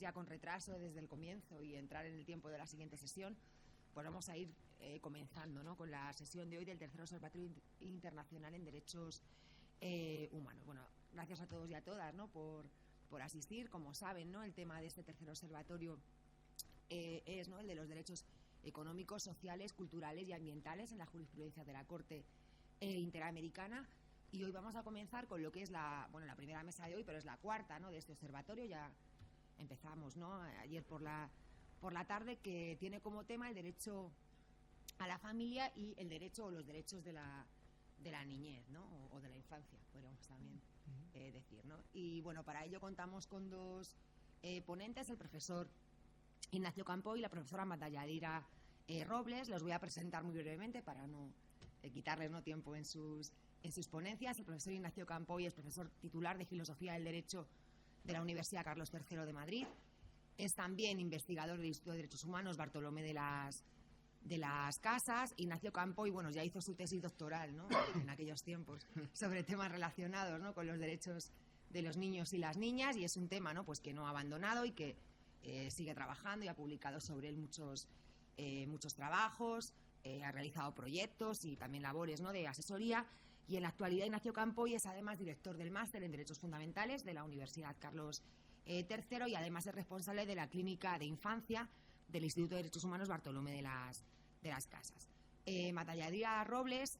ya con retraso desde el comienzo y entrar en el tiempo de la siguiente sesión, pues vamos a ir comenzando, ¿no?, con la sesión de hoy del Tercer Observatorio Internacional en Derechos Humanos. Bueno, gracias a todos y a todas, ¿no?, por asistir. Como saben, ¿no?, el tema de este tercer observatorio es, ¿no?, el de los derechos económicos, sociales, culturales y ambientales en la jurisprudencia de la Corte Interamericana. Y hoy vamos a comenzar con lo que es la primera mesa de hoy, pero es la cuarta, ¿no?, de este observatorio. Ya empezamos, ¿no?, ayer por la tarde, que tiene como tema el derecho a la familia y el derecho o los derechos de la niñez, ¿no?, o de la infancia, podríamos también decir, ¿no? Y bueno, para ello contamos con dos ponentes, el profesor Ignacio Campoy y la profesora Marta Yadira Robles. Los voy a presentar muy brevemente para no quitarles tiempo en sus ponencias. El profesor Ignacio Campoy es profesor titular de Filosofía del Derecho de la Universidad Carlos III de Madrid. Es también investigador del Instituto de Derechos Humanos Bartolomé de las Casas. Ignacio Campoy, bueno, ya hizo su tesis doctoral, ¿no?, en aquellos tiempos, sobre temas relacionados, ¿no?, con los derechos de los niños y las niñas, y es un tema, ¿no?, pues que no ha abandonado y que sigue trabajando y ha publicado sobre él muchos trabajos, ha realizado proyectos y también labores, ¿no?, de asesoría. Y en la actualidad Ignacio Campoy es además director del máster en Derechos Fundamentales de la Universidad Carlos III y además es responsable de la Clínica de Infancia del Instituto de Derechos Humanos Bartolomé de las Casas. Marta Yadira Robles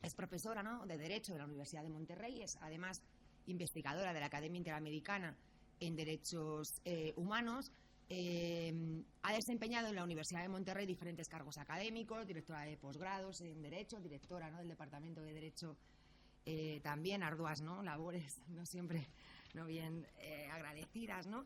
es profesora, ¿no?, de Derecho de la Universidad de Monterrey, es además investigadora de la Academia Interamericana en Derechos Humanos. Ha desempeñado en la Universidad de Monterrey diferentes cargos académicos, directora de posgrados en Derecho, directora, ¿no?, del Departamento de Derecho, también arduas, ¿no?, labores, no siempre bien agradecidas, ¿no?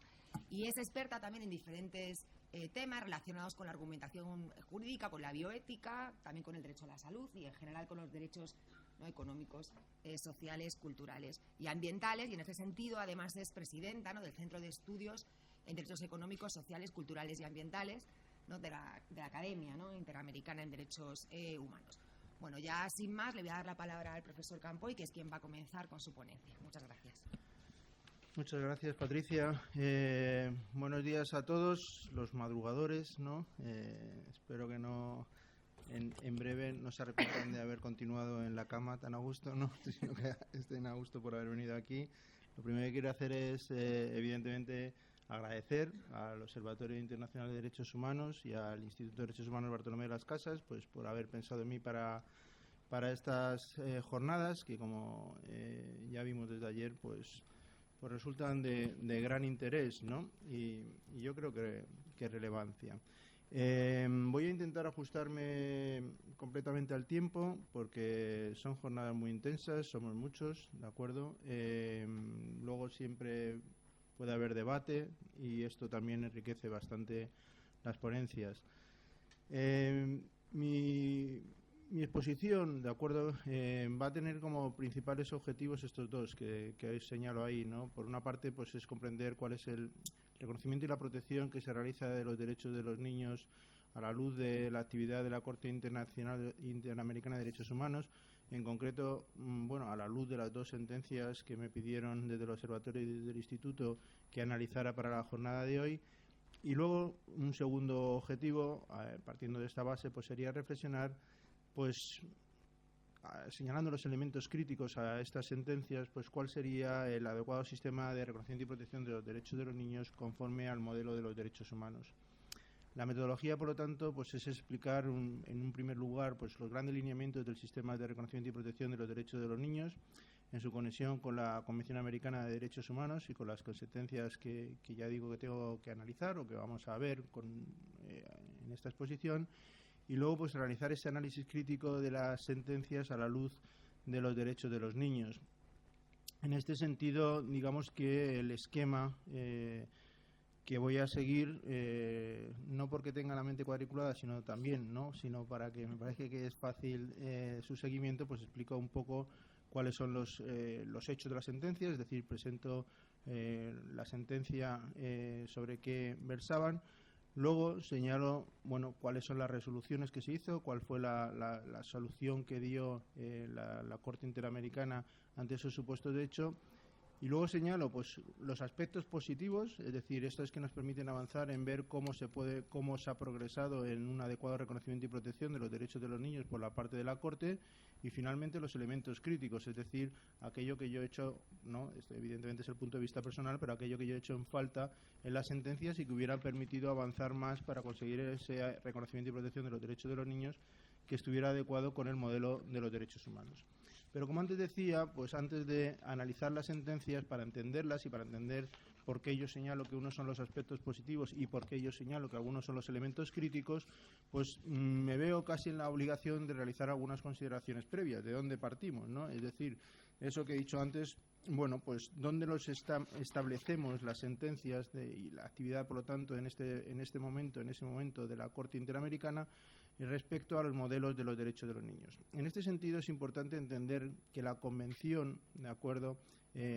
Y es experta también en diferentes temas relacionados con la argumentación jurídica, con la bioética, también con el derecho a la salud y en general con los derechos, ¿no?, económicos, sociales, culturales y ambientales. Y en ese sentido además es presidenta, ¿no?, del Centro de Estudios en Derechos Económicos, Sociales, Culturales y Ambientales, ¿no?, de la Academia, ¿no?, Interamericana en Derechos Humanos. Bueno, ya sin más le voy a dar la palabra al profesor Campoy, que es quien va a comenzar con su ponencia. Muchas gracias. Muchas gracias, Patricia. Buenos días a todos los madrugadores, ¿no? Espero que no en breve no se arrepientan de haber continuado en la cama tan a gusto, ¿no?, sino que estén a gusto por haber venido aquí. Lo primero que quiero hacer es, evidentemente, agradecer al Observatorio Internacional de Derechos Humanos y al Instituto de Derechos Humanos Bartolomé de las Casas, pues por haber pensado en mí para estas jornadas, que como ya vimos desde ayer, pues resultan de gran interés, ¿no?, y yo creo que relevancia. Voy a intentar ajustarme completamente al tiempo porque son jornadas muy intensas, somos muchos, ¿de acuerdo? Luego siempre puede haber debate y esto también enriquece bastante las ponencias. Mi exposición, ¿de acuerdo?, va a tener como principales objetivos estos dos que señalo ahí, ¿no? Por una parte, pues es comprender cuál es el reconocimiento y la protección que se realiza de los derechos de los niños a la luz de la actividad de la Corte Interamericana de Derechos Humanos, en concreto, bueno, a la luz de las dos sentencias que me pidieron desde el Observatorio y desde el Instituto que analizara para la jornada de hoy. Y luego, un segundo objetivo, partiendo de esta base, pues sería reflexionar, pues señalando los elementos críticos a estas sentencias, pues cuál sería el adecuado sistema de reconocimiento y protección de los derechos de los niños conforme al modelo de los derechos humanos. La metodología, por lo tanto, pues es explicar en un primer lugar pues los grandes lineamientos del sistema de reconocimiento y protección de los derechos de los niños en su conexión con la Convención Americana de Derechos Humanos y con las consecuencias que ya digo que tengo que analizar o que vamos a ver en esta exposición. Y luego pues realizar ese análisis crítico de las sentencias a la luz de los derechos de los niños. En este sentido, digamos que el esquema que voy a seguir, no porque tenga la mente cuadriculada, sino también, ¿no?, sino para que me parece que es fácil su seguimiento, pues explico un poco cuáles son los hechos de la sentencia, es decir, presento la sentencia sobre qué versaban. Luego señalo, bueno, cuáles son las resoluciones que se hizo, cuál fue la solución que dio la Corte Interamericana ante esos supuestos de hecho. Y luego señalo pues los aspectos positivos, es decir, estos que nos permiten avanzar en ver cómo se ha progresado en un adecuado reconocimiento y protección de los derechos de los niños por la parte de la Corte, y finalmente los elementos críticos, es decir, aquello que yo he hecho, no, esto evidentemente es el punto de vista personal, pero aquello que yo he hecho en falta en las sentencias y que hubiera permitido avanzar más para conseguir ese reconocimiento y protección de los derechos de los niños que estuviera adecuado con el modelo de los derechos humanos. Pero como antes decía, pues antes de analizar las sentencias, para entenderlas y para entender por qué yo señalo que unos son los aspectos positivos y por qué yo señalo que algunos son los elementos críticos, pues me veo casi en la obligación de realizar algunas consideraciones previas, de dónde partimos, ¿no? Es decir, eso que he dicho antes, bueno, pues dónde establecemos las sentencias y la actividad, por lo tanto, en ese momento de la Corte Interamericana, respecto a los modelos de los derechos de los niños. En este sentido es importante entender que la Convención, de acuerdo,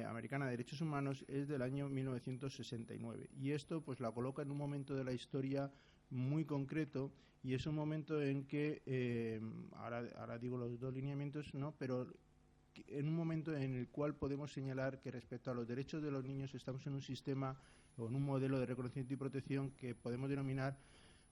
Americana de Derechos Humanos es del año 1969 y esto pues la coloca en un momento de la historia muy concreto y es un momento en que, ahora digo los dos lineamientos, ¿no?, pero en un momento en el cual podemos señalar que respecto a los derechos de los niños estamos en un sistema o en un modelo de reconocimiento y protección que podemos denominar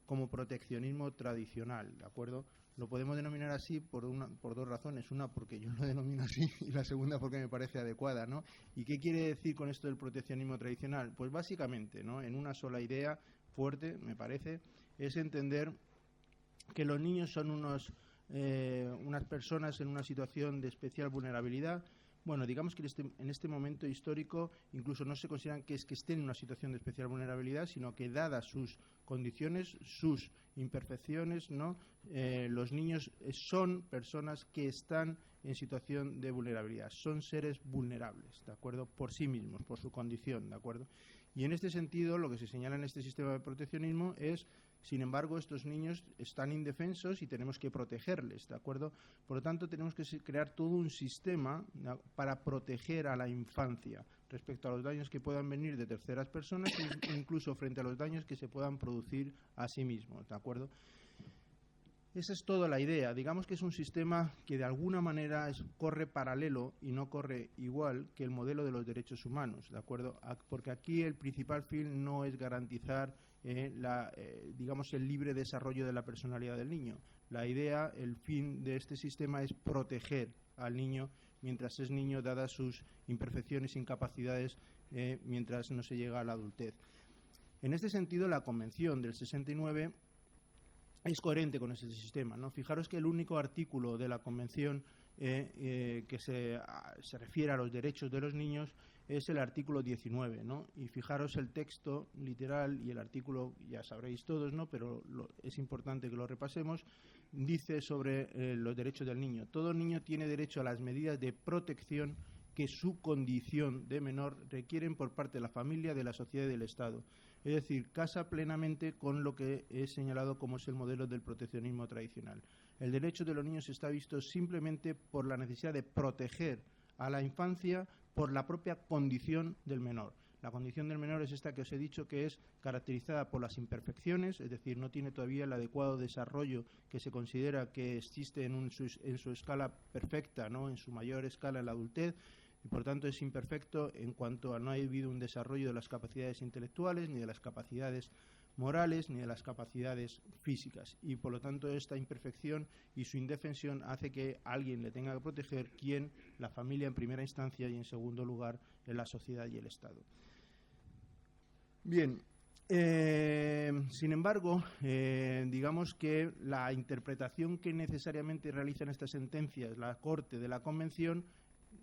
como proteccionismo tradicional, ¿de acuerdo? Lo podemos denominar así por dos razones. Una, porque yo lo denomino así, y la segunda, porque me parece adecuada, ¿no? ¿Y qué quiere decir con esto del proteccionismo tradicional? Pues básicamente, ¿no?, en una sola idea fuerte, me parece, es entender que los niños son unas personas en una situación de especial vulnerabilidad. Bueno, digamos que en este momento histórico incluso no se consideran que estén en una situación de especial vulnerabilidad, sino que dadas sus condiciones, sus imperfecciones, ¿no?, los niños son personas que están en situación de vulnerabilidad, son seres vulnerables, ¿de acuerdo?, por sí mismos, por su condición, ¿de acuerdo? Y en este sentido, lo que se señala en este sistema de proteccionismo es, sin embargo, estos niños están indefensos y tenemos que protegerles, ¿de acuerdo? Por lo tanto, tenemos que crear todo un sistema para proteger a la infancia respecto a los daños que puedan venir de terceras personas e incluso frente a los daños que se puedan producir a sí mismos, ¿de acuerdo? Esa es toda la idea. Digamos que es un sistema que de alguna manera corre paralelo y no corre igual que el modelo de los derechos humanos, ¿de acuerdo? Porque aquí el principal fin no es garantizar digamos, el libre desarrollo de la personalidad del niño. La idea, el fin de este sistema es proteger al niño mientras es niño, dadas sus imperfecciones e incapacidades, mientras no se llega a la adultez. En este sentido, la Convención del 69 es coherente con ese sistema, ¿no? Fijaros que el único artículo de la Convención que se refiere a los derechos de los niños es el artículo 19, ¿no? Y fijaros el texto literal y el artículo, ya sabréis todos, ¿no?, pero es importante que lo repasemos. Dice sobre los derechos del niño: todo niño tiene derecho a las medidas de protección que su condición de menor requieren por parte de la familia, de la sociedad y del Estado. Es decir, casa plenamente con lo que he señalado como es el modelo del proteccionismo tradicional. El derecho de los niños está visto simplemente por la necesidad de proteger a la infancia por la propia condición del menor. La condición del menor es esta que os he dicho, que es caracterizada por las imperfecciones, es decir, no tiene todavía el adecuado desarrollo que se considera que existe en su escala perfecta, ¿no?, en su mayor escala en la adultez, y por tanto es imperfecto en cuanto a no ha habido un desarrollo de las capacidades intelectuales, ni de las capacidades morales, ni de las capacidades físicas, y por lo tanto esta imperfección y su indefensión hace que alguien le tenga que proteger, quien, la familia en primera instancia, y en segundo lugar en la sociedad y el Estado. Bien, sin embargo, digamos que la interpretación que necesariamente realizan estas sentencias la Corte de la Convención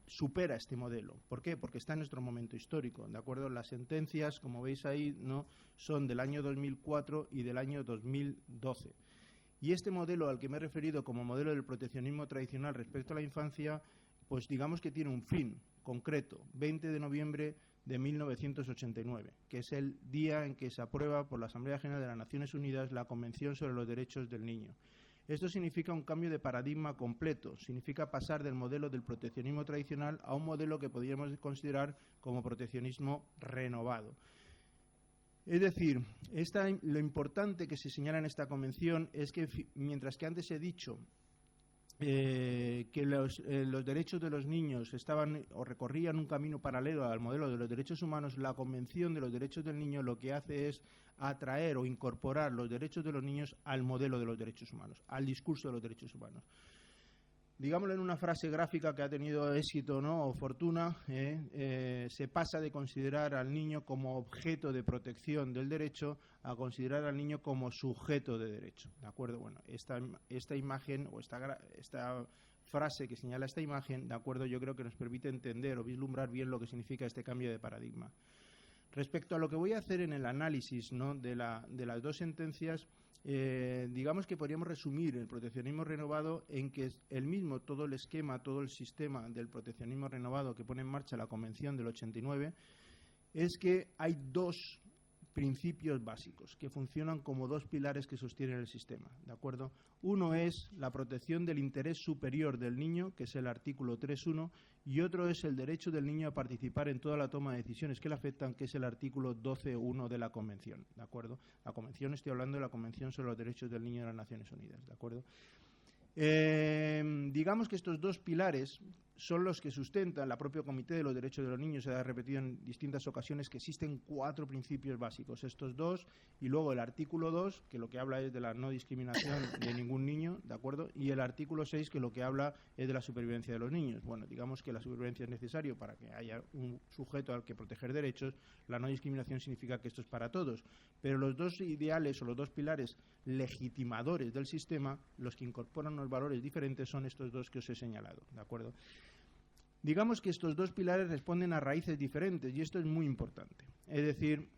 supera este modelo. ¿Por qué? Porque está en nuestro momento histórico, ¿de acuerdo? Las sentencias, como veis ahí, no son del año 2004 y del año 2012. Y este modelo al que me he referido como modelo del proteccionismo tradicional respecto a la infancia, pues digamos que tiene un fin concreto, 20 de noviembre de 1989, que es el día en que se aprueba por la Asamblea General de las Naciones Unidas la Convención sobre los Derechos del Niño. Esto significa un cambio de paradigma completo, significa pasar del modelo del proteccionismo tradicional a un modelo que podríamos considerar como proteccionismo renovado. Es decir, lo importante que se señala en esta convención es que, mientras que antes he dicho que los derechos de los niños estaban o recorrían un camino paralelo al modelo de los derechos humanos, la Convención de los Derechos del Niño lo que hace es atraer o incorporar los derechos de los niños al modelo de los derechos humanos, al discurso de los derechos humanos. Digámoslo en una frase gráfica que ha tenido éxito, ¿no?, o fortuna, se pasa de considerar al niño como objeto de protección del derecho a considerar al niño como sujeto de derecho, ¿de acuerdo? Bueno, esta imagen o esta frase que señala esta imagen, ¿de acuerdo?, yo creo que nos permite entender o vislumbrar bien lo que significa este cambio de paradigma. Respecto a lo que voy a hacer en el análisis, ¿no?, de las dos sentencias, digamos que podríamos resumir el proteccionismo renovado en que todo el esquema, todo el sistema del proteccionismo renovado que pone en marcha la Convención del 89 es que hay dos principios básicos que funcionan como dos pilares que sostienen el sistema, ¿de acuerdo? Uno es la protección del interés superior del niño, que es el artículo 3.1, y otro es el derecho del niño a participar en toda la toma de decisiones que le afectan, que es el artículo 12.1 de la Convención, ¿de acuerdo? La Convención, estoy hablando de la Convención sobre los Derechos del Niño de las Naciones Unidas, ¿de acuerdo? Digamos que estos dos pilares son los que sustentan la propia Comité de los Derechos de los Niños. Se ha repetido en distintas ocasiones que existen 4 principios básicos, estos dos, y luego el artículo 2, que lo que habla es de la no discriminación de ningún niño, ¿de acuerdo? Y el artículo 6, que lo que habla es de la supervivencia de los niños. Bueno, digamos que la supervivencia es necesario para que haya un sujeto al que proteger derechos. La no discriminación significa que esto es para todos. Pero los dos ideales o los dos pilares legitimadores del sistema, los que incorporan unos valores diferentes, son estos dos que os he señalado, ¿de acuerdo? Digamos que estos dos pilares responden a raíces diferentes y esto es muy importante. Es decir,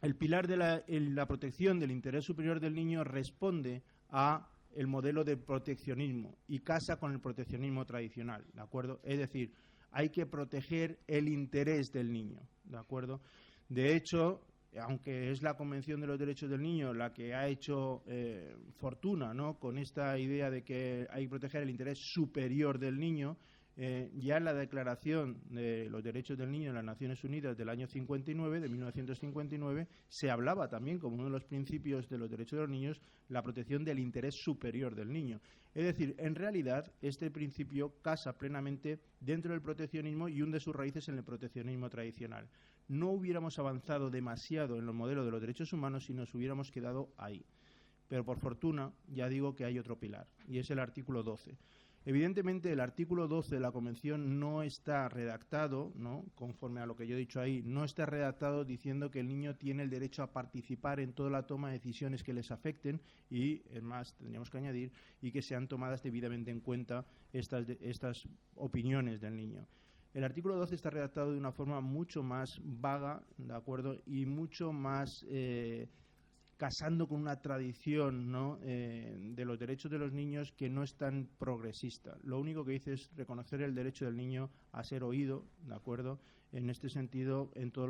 el pilar de la protección del interés superior del niño responde a el modelo de proteccionismo y casa con el proteccionismo tradicional, ¿de acuerdo? Es decir, hay que proteger el interés del niño, ¿de acuerdo? De hecho, aunque es la Convención de los Derechos del Niño la que ha hecho fortuna, ¿no?, con esta idea de que hay que proteger el interés superior del niño, ya en la Declaración de los Derechos del Niño de las Naciones Unidas del año 59, de 1959, se hablaba también como uno de los principios de los derechos de los niños la protección del interés superior del niño. Es decir, en realidad este principio casa plenamente dentro del proteccionismo y hunde sus raíces en el proteccionismo tradicional. No hubiéramos avanzado demasiado en los modelos de los derechos humanos si nos hubiéramos quedado ahí. Pero por fortuna ya digo que hay otro pilar y es el artículo 12. Evidentemente el artículo 12 de la Convención no está redactado, ¿no?, conforme a lo que yo he dicho ahí, no está redactado diciendo que el niño tiene el derecho a participar en toda la toma de decisiones que les afecten y, es más, tendríamos que añadir, y que sean tomadas debidamente en cuenta estas opiniones del niño. El artículo 12 está redactado de una forma mucho más vaga, ¿de acuerdo?, y mucho más casando con una tradición, ¿no?, de los derechos de los niños que no es tan progresista. Lo único que dice es reconocer el derecho del niño a ser oído, ¿de acuerdo?, en este sentido, en todos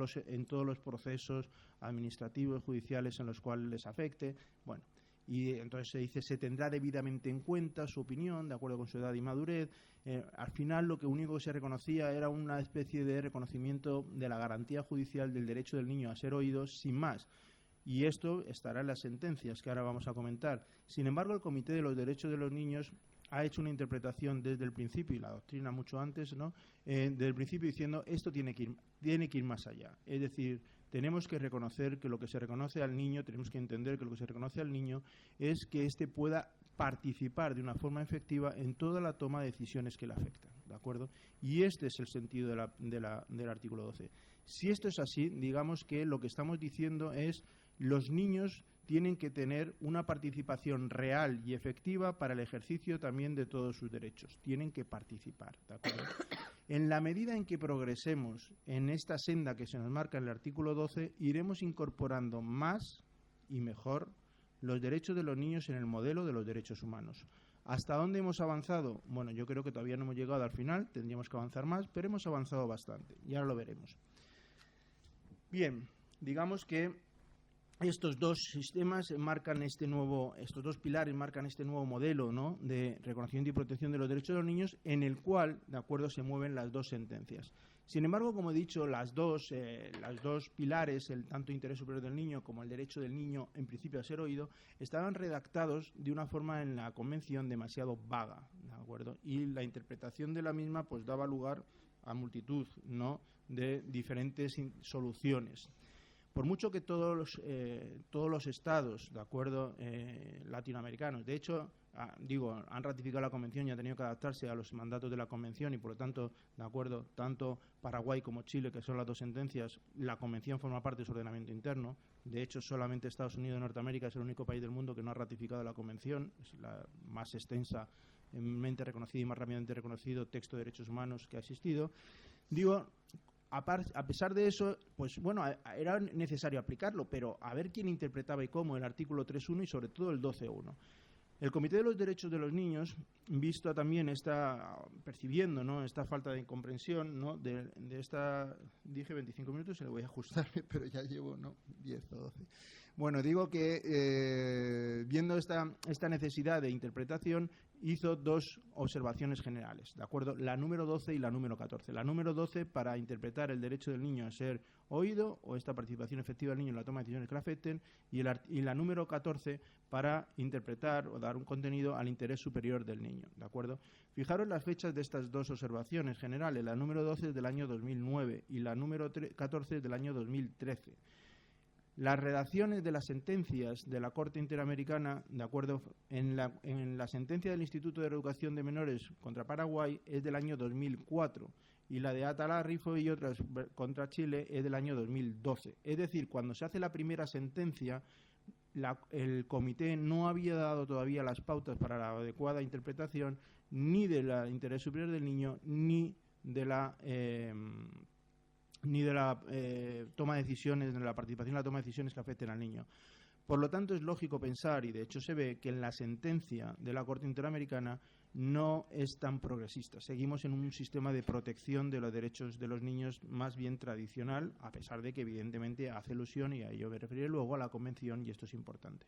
los procesos administrativos, judiciales en los cuales les afecte. Bueno, y entonces se dice se tendrá debidamente en cuenta su opinión, de acuerdo con su edad y madurez. Al final lo único que se reconocía era una especie de reconocimiento de la garantía judicial del derecho del niño a ser oído, sin más. Y esto estará en las sentencias que ahora vamos a comentar. Sin embargo, el Comité de los Derechos de los Niños ha hecho una interpretación desde el principio, y la doctrina mucho antes, ¿no?, desde el principio diciendo esto tiene que ir más allá. Es decir, tenemos que reconocer que lo que se reconoce al niño, tenemos que entender que lo que se reconoce al niño es que éste pueda participar de una forma efectiva en toda la toma de decisiones que le afectan, ¿de acuerdo? Y este es el sentido del artículo 12. Si esto es así, digamos que lo que estamos diciendo es los niños tienen que tener una participación real y efectiva para el ejercicio también de todos sus derechos. Tienen que participar, ¿de acuerdo? En la medida en que progresemos en esta senda que se nos marca en el artículo 12, iremos incorporando más y mejor los derechos de los niños en el modelo de los derechos humanos. ¿Hasta dónde hemos avanzado? Bueno, yo creo que todavía no hemos llegado al final, tendríamos que avanzar más, pero hemos avanzado bastante, y ahora lo veremos. Bien, digamos que estos dos sistemas marcan estos dos pilares marcan este nuevo modelo, ¿no?, de reconocimiento y protección de los derechos de los niños, en el cual, de acuerdo, se mueven las dos sentencias. Sin embargo, como he dicho, las dos pilares, el tanto interés superior del niño como el derecho del niño, en principio, a ser oído, estaban redactados de una forma en la Convención demasiado vaga, ¿de acuerdo? Y la interpretación de la misma pues daba lugar a multitud, ¿no?, de diferentes soluciones. Por mucho que todos los estados, de acuerdo, latinoamericanos, de hecho, han ratificado la convención y han tenido que adaptarse a los mandatos de la convención y, por lo tanto, de acuerdo, tanto Paraguay como Chile, que son las dos sentencias, la convención forma parte de su ordenamiento interno. De hecho, solamente Estados Unidos de Norteamérica es el único país del mundo que no ha ratificado la convención, es la más extensamente reconocida y más rápidamente reconocido texto de derechos humanos que ha existido. A pesar de eso, pues bueno, era necesario aplicarlo, pero a ver quién interpretaba y cómo el artículo 3.1 y sobre todo el 12.1. El Comité de los Derechos de los Niños, visto también percibiendo, ¿no?, esta falta de comprensión, ¿no?, de esta, dije 25 minutos, se le voy a ajustar, pero ya llevo, ¿no?, 10 o 12. Bueno, digo que viendo esta necesidad de interpretación, hizo dos observaciones generales, ¿de acuerdo? La número 12 y la número 14. La número 12 para interpretar el derecho del niño a ser oído o esta participación efectiva del niño en la toma de decisiones que le afecten, y la número 14 para interpretar o dar un contenido al interés superior del niño, ¿de acuerdo? Fijaros las fechas de estas dos observaciones generales. La número 12 es del año 2009 y la número 14 es del año 2013. Las redacciones de las sentencias de la Corte Interamericana, de acuerdo, en la sentencia del Instituto de Reeducación de Menores contra Paraguay es del año 2004 y la de Atala Rifo y otras contra Chile es del año 2012. Es decir, cuando se hace la primera sentencia, el comité no había dado todavía las pautas para la adecuada interpretación ni del interés superior del niño ni de la toma de decisiones, de la participación en la toma de decisiones que afecten al niño. Por lo tanto, es lógico pensar, y de hecho se ve, que en la sentencia de la Corte Interamericana no es tan progresista. Seguimos en un sistema de protección de los derechos de los niños más bien tradicional, a pesar de que evidentemente hace alusión, y a ello me referiré luego, a la Convención, y esto es importante.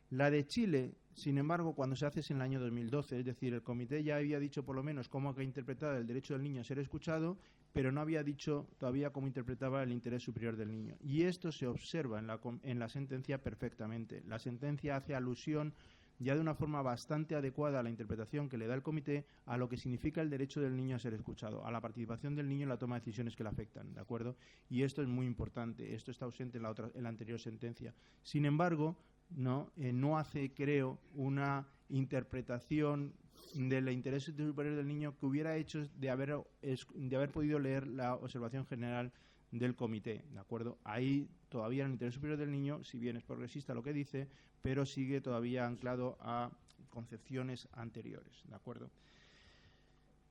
La de Chile, sin embargo, cuando se hace es en el año 2012, es decir, el comité ya había dicho por lo menos cómo había interpretado el derecho del niño a ser escuchado, pero no había dicho todavía cómo interpretaba el interés superior del niño. Y esto se observa en la sentencia perfectamente. La sentencia hace alusión ya de una forma bastante adecuada a la interpretación que le da el comité a lo que significa el derecho del niño a ser escuchado, a la participación del niño en la toma de decisiones que le afectan, ¿de acuerdo? Y esto es muy importante, esto está ausente en la anterior sentencia. Sin embargo, no hace, creo, una interpretación del interés superior del niño que hubiera hecho de haber podido leer la observación general del comité, ¿de acuerdo? Ahí todavía el interés superior del niño, si bien es progresista lo que dice, pero sigue todavía anclado a concepciones anteriores, ¿de acuerdo?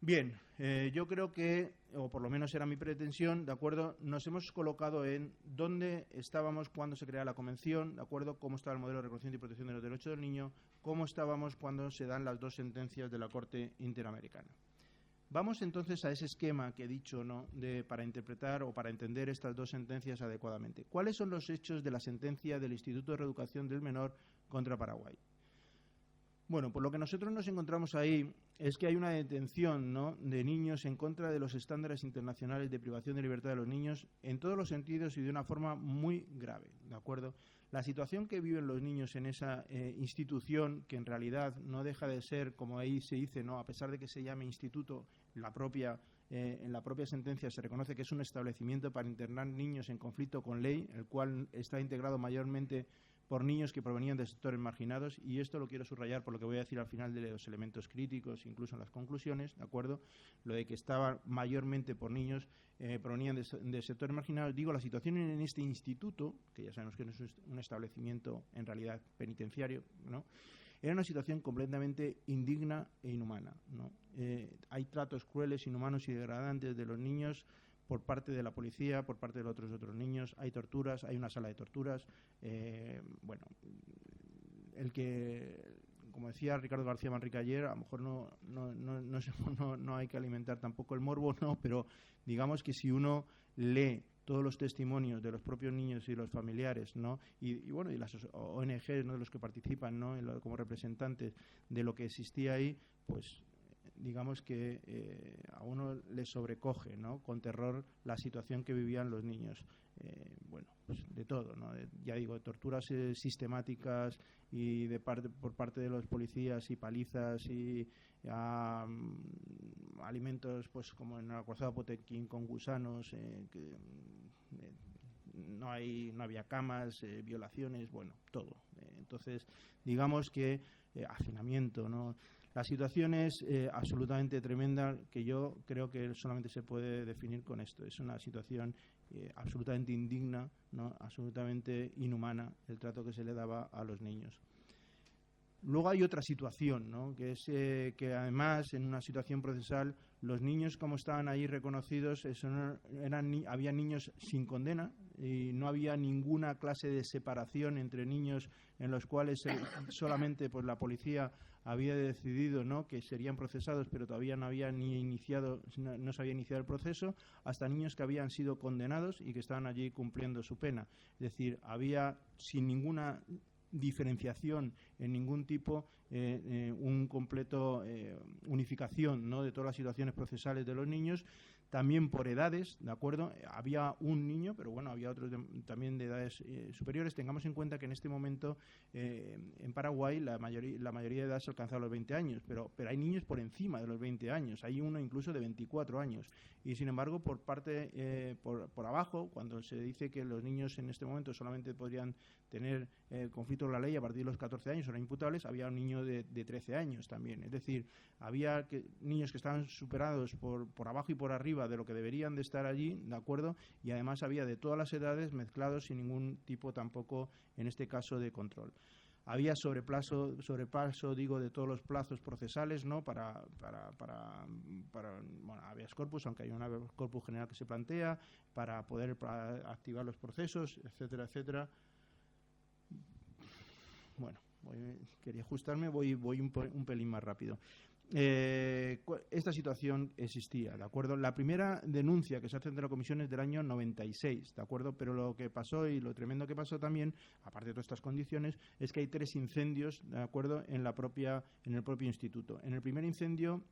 Bien, yo creo que, o por lo menos era mi pretensión, ¿de acuerdo? Nos hemos colocado en dónde estábamos cuando se crea la Convención, ¿de acuerdo? Cómo estaba el modelo de reconocimiento y protección de los derechos del niño, cómo estábamos cuando se dan las dos sentencias de la Corte Interamericana. Vamos entonces a ese esquema que he dicho, ¿no?, para interpretar o para entender estas dos sentencias adecuadamente. ¿Cuáles son los hechos de la sentencia del Instituto de Reeducación del Menor contra Paraguay? Bueno, por lo que nosotros nos encontramos ahí es que hay una detención, ¿no?, de niños en contra de los estándares internacionales de privación de libertad de los niños en todos los sentidos y de una forma muy grave, ¿de acuerdo? La situación que viven los niños en esa institución, que en realidad no deja de ser, como ahí se dice, ¿no?, a pesar de que se llame instituto, en la propia sentencia se reconoce que es un establecimiento para internar niños en conflicto con ley, el cual está integrado mayormente por niños que provenían de sectores marginados, y esto lo quiero subrayar por lo que voy a decir al final de los elementos críticos, incluso en las conclusiones, ¿de acuerdo? Lo de que estaba mayormente por niños provenían de sectores marginados. Digo, la situación en este instituto, que ya sabemos que no es un establecimiento en realidad penitenciario, ¿no?, era una situación completamente indigna e inhumana, ¿no? Hay tratos crueles, inhumanos y degradantes de los niños por parte de la policía, por parte de los otros niños, hay torturas, hay una sala de torturas, bueno, como decía Ricardo García Manrique ayer, a lo mejor no hay que alimentar tampoco el morbo, ¿no?, pero digamos que si uno lee todos los testimonios de los propios niños y los familiares, ¿no?, y bueno, y las ONG, ¿no?, de los que participan, ¿no?, como representantes de lo que existía ahí, pues digamos que a uno le sobrecoge, ¿no?, con terror la situación que vivían los niños. Bueno, pues de todo, ¿no? Ya digo, torturas sistemáticas y por parte de los policías, y palizas, y alimentos, pues como en el acorazado Potemkin con gusanos, no había camas, violaciones, bueno, todo. Entonces, digamos que hacinamiento, ¿no? La situación es absolutamente tremenda, que yo creo que solamente se puede definir con esto. Es una situación absolutamente indigna, ¿no?, absolutamente inhumana, el trato que se le daba a los niños. Luego hay otra situación, ¿no?, que es que además en una situación procesal los niños, como estaban ahí reconocidos, había niños sin condena y no había ninguna clase de separación entre niños en los cuales solamente pues la policía había decidido, ¿no?, que serían procesados, pero todavía no se había iniciado el proceso, hasta niños que habían sido condenados y que estaban allí cumpliendo su pena. Es decir, había sin ninguna diferenciación en ningún tipo, un completo unificación, ¿no?, de todas las situaciones procesales de los niños, también por edades, ¿de acuerdo? Había un niño, pero bueno, había otros también de edades superiores. Tengamos en cuenta que en este momento en Paraguay la mayoría de edad se alcanza a los 20 años, pero hay niños por encima de los 20 años, hay uno incluso de 24 años. Y sin embargo, por abajo, cuando se dice que los niños en este momento solamente podrían tener conflicto con la ley a partir de los 14 años, eran imputables, había un niño de 13 años también. Es decir, había niños que estaban superados por abajo y por arriba de lo que deberían de estar allí, ¿de acuerdo? Y además había de todas las edades mezclados sin ningún tipo tampoco, en este caso, de control. Había sobrepaso, digo, de todos los plazos procesales, ¿no?, para habeas corpus, aunque hay un habeas corpus general que se plantea, para poder activar los procesos, etcétera, etcétera. Bueno, quería ajustarme, voy un pelín más rápido. Esta situación existía, ¿de acuerdo? La primera denuncia que se hace ante la comisión es del año 96, ¿de acuerdo? Pero lo que pasó y lo tremendo que pasó también, aparte de todas estas condiciones, es que hay 3 incendios, ¿de acuerdo?, en el propio instituto. En el primer incendio,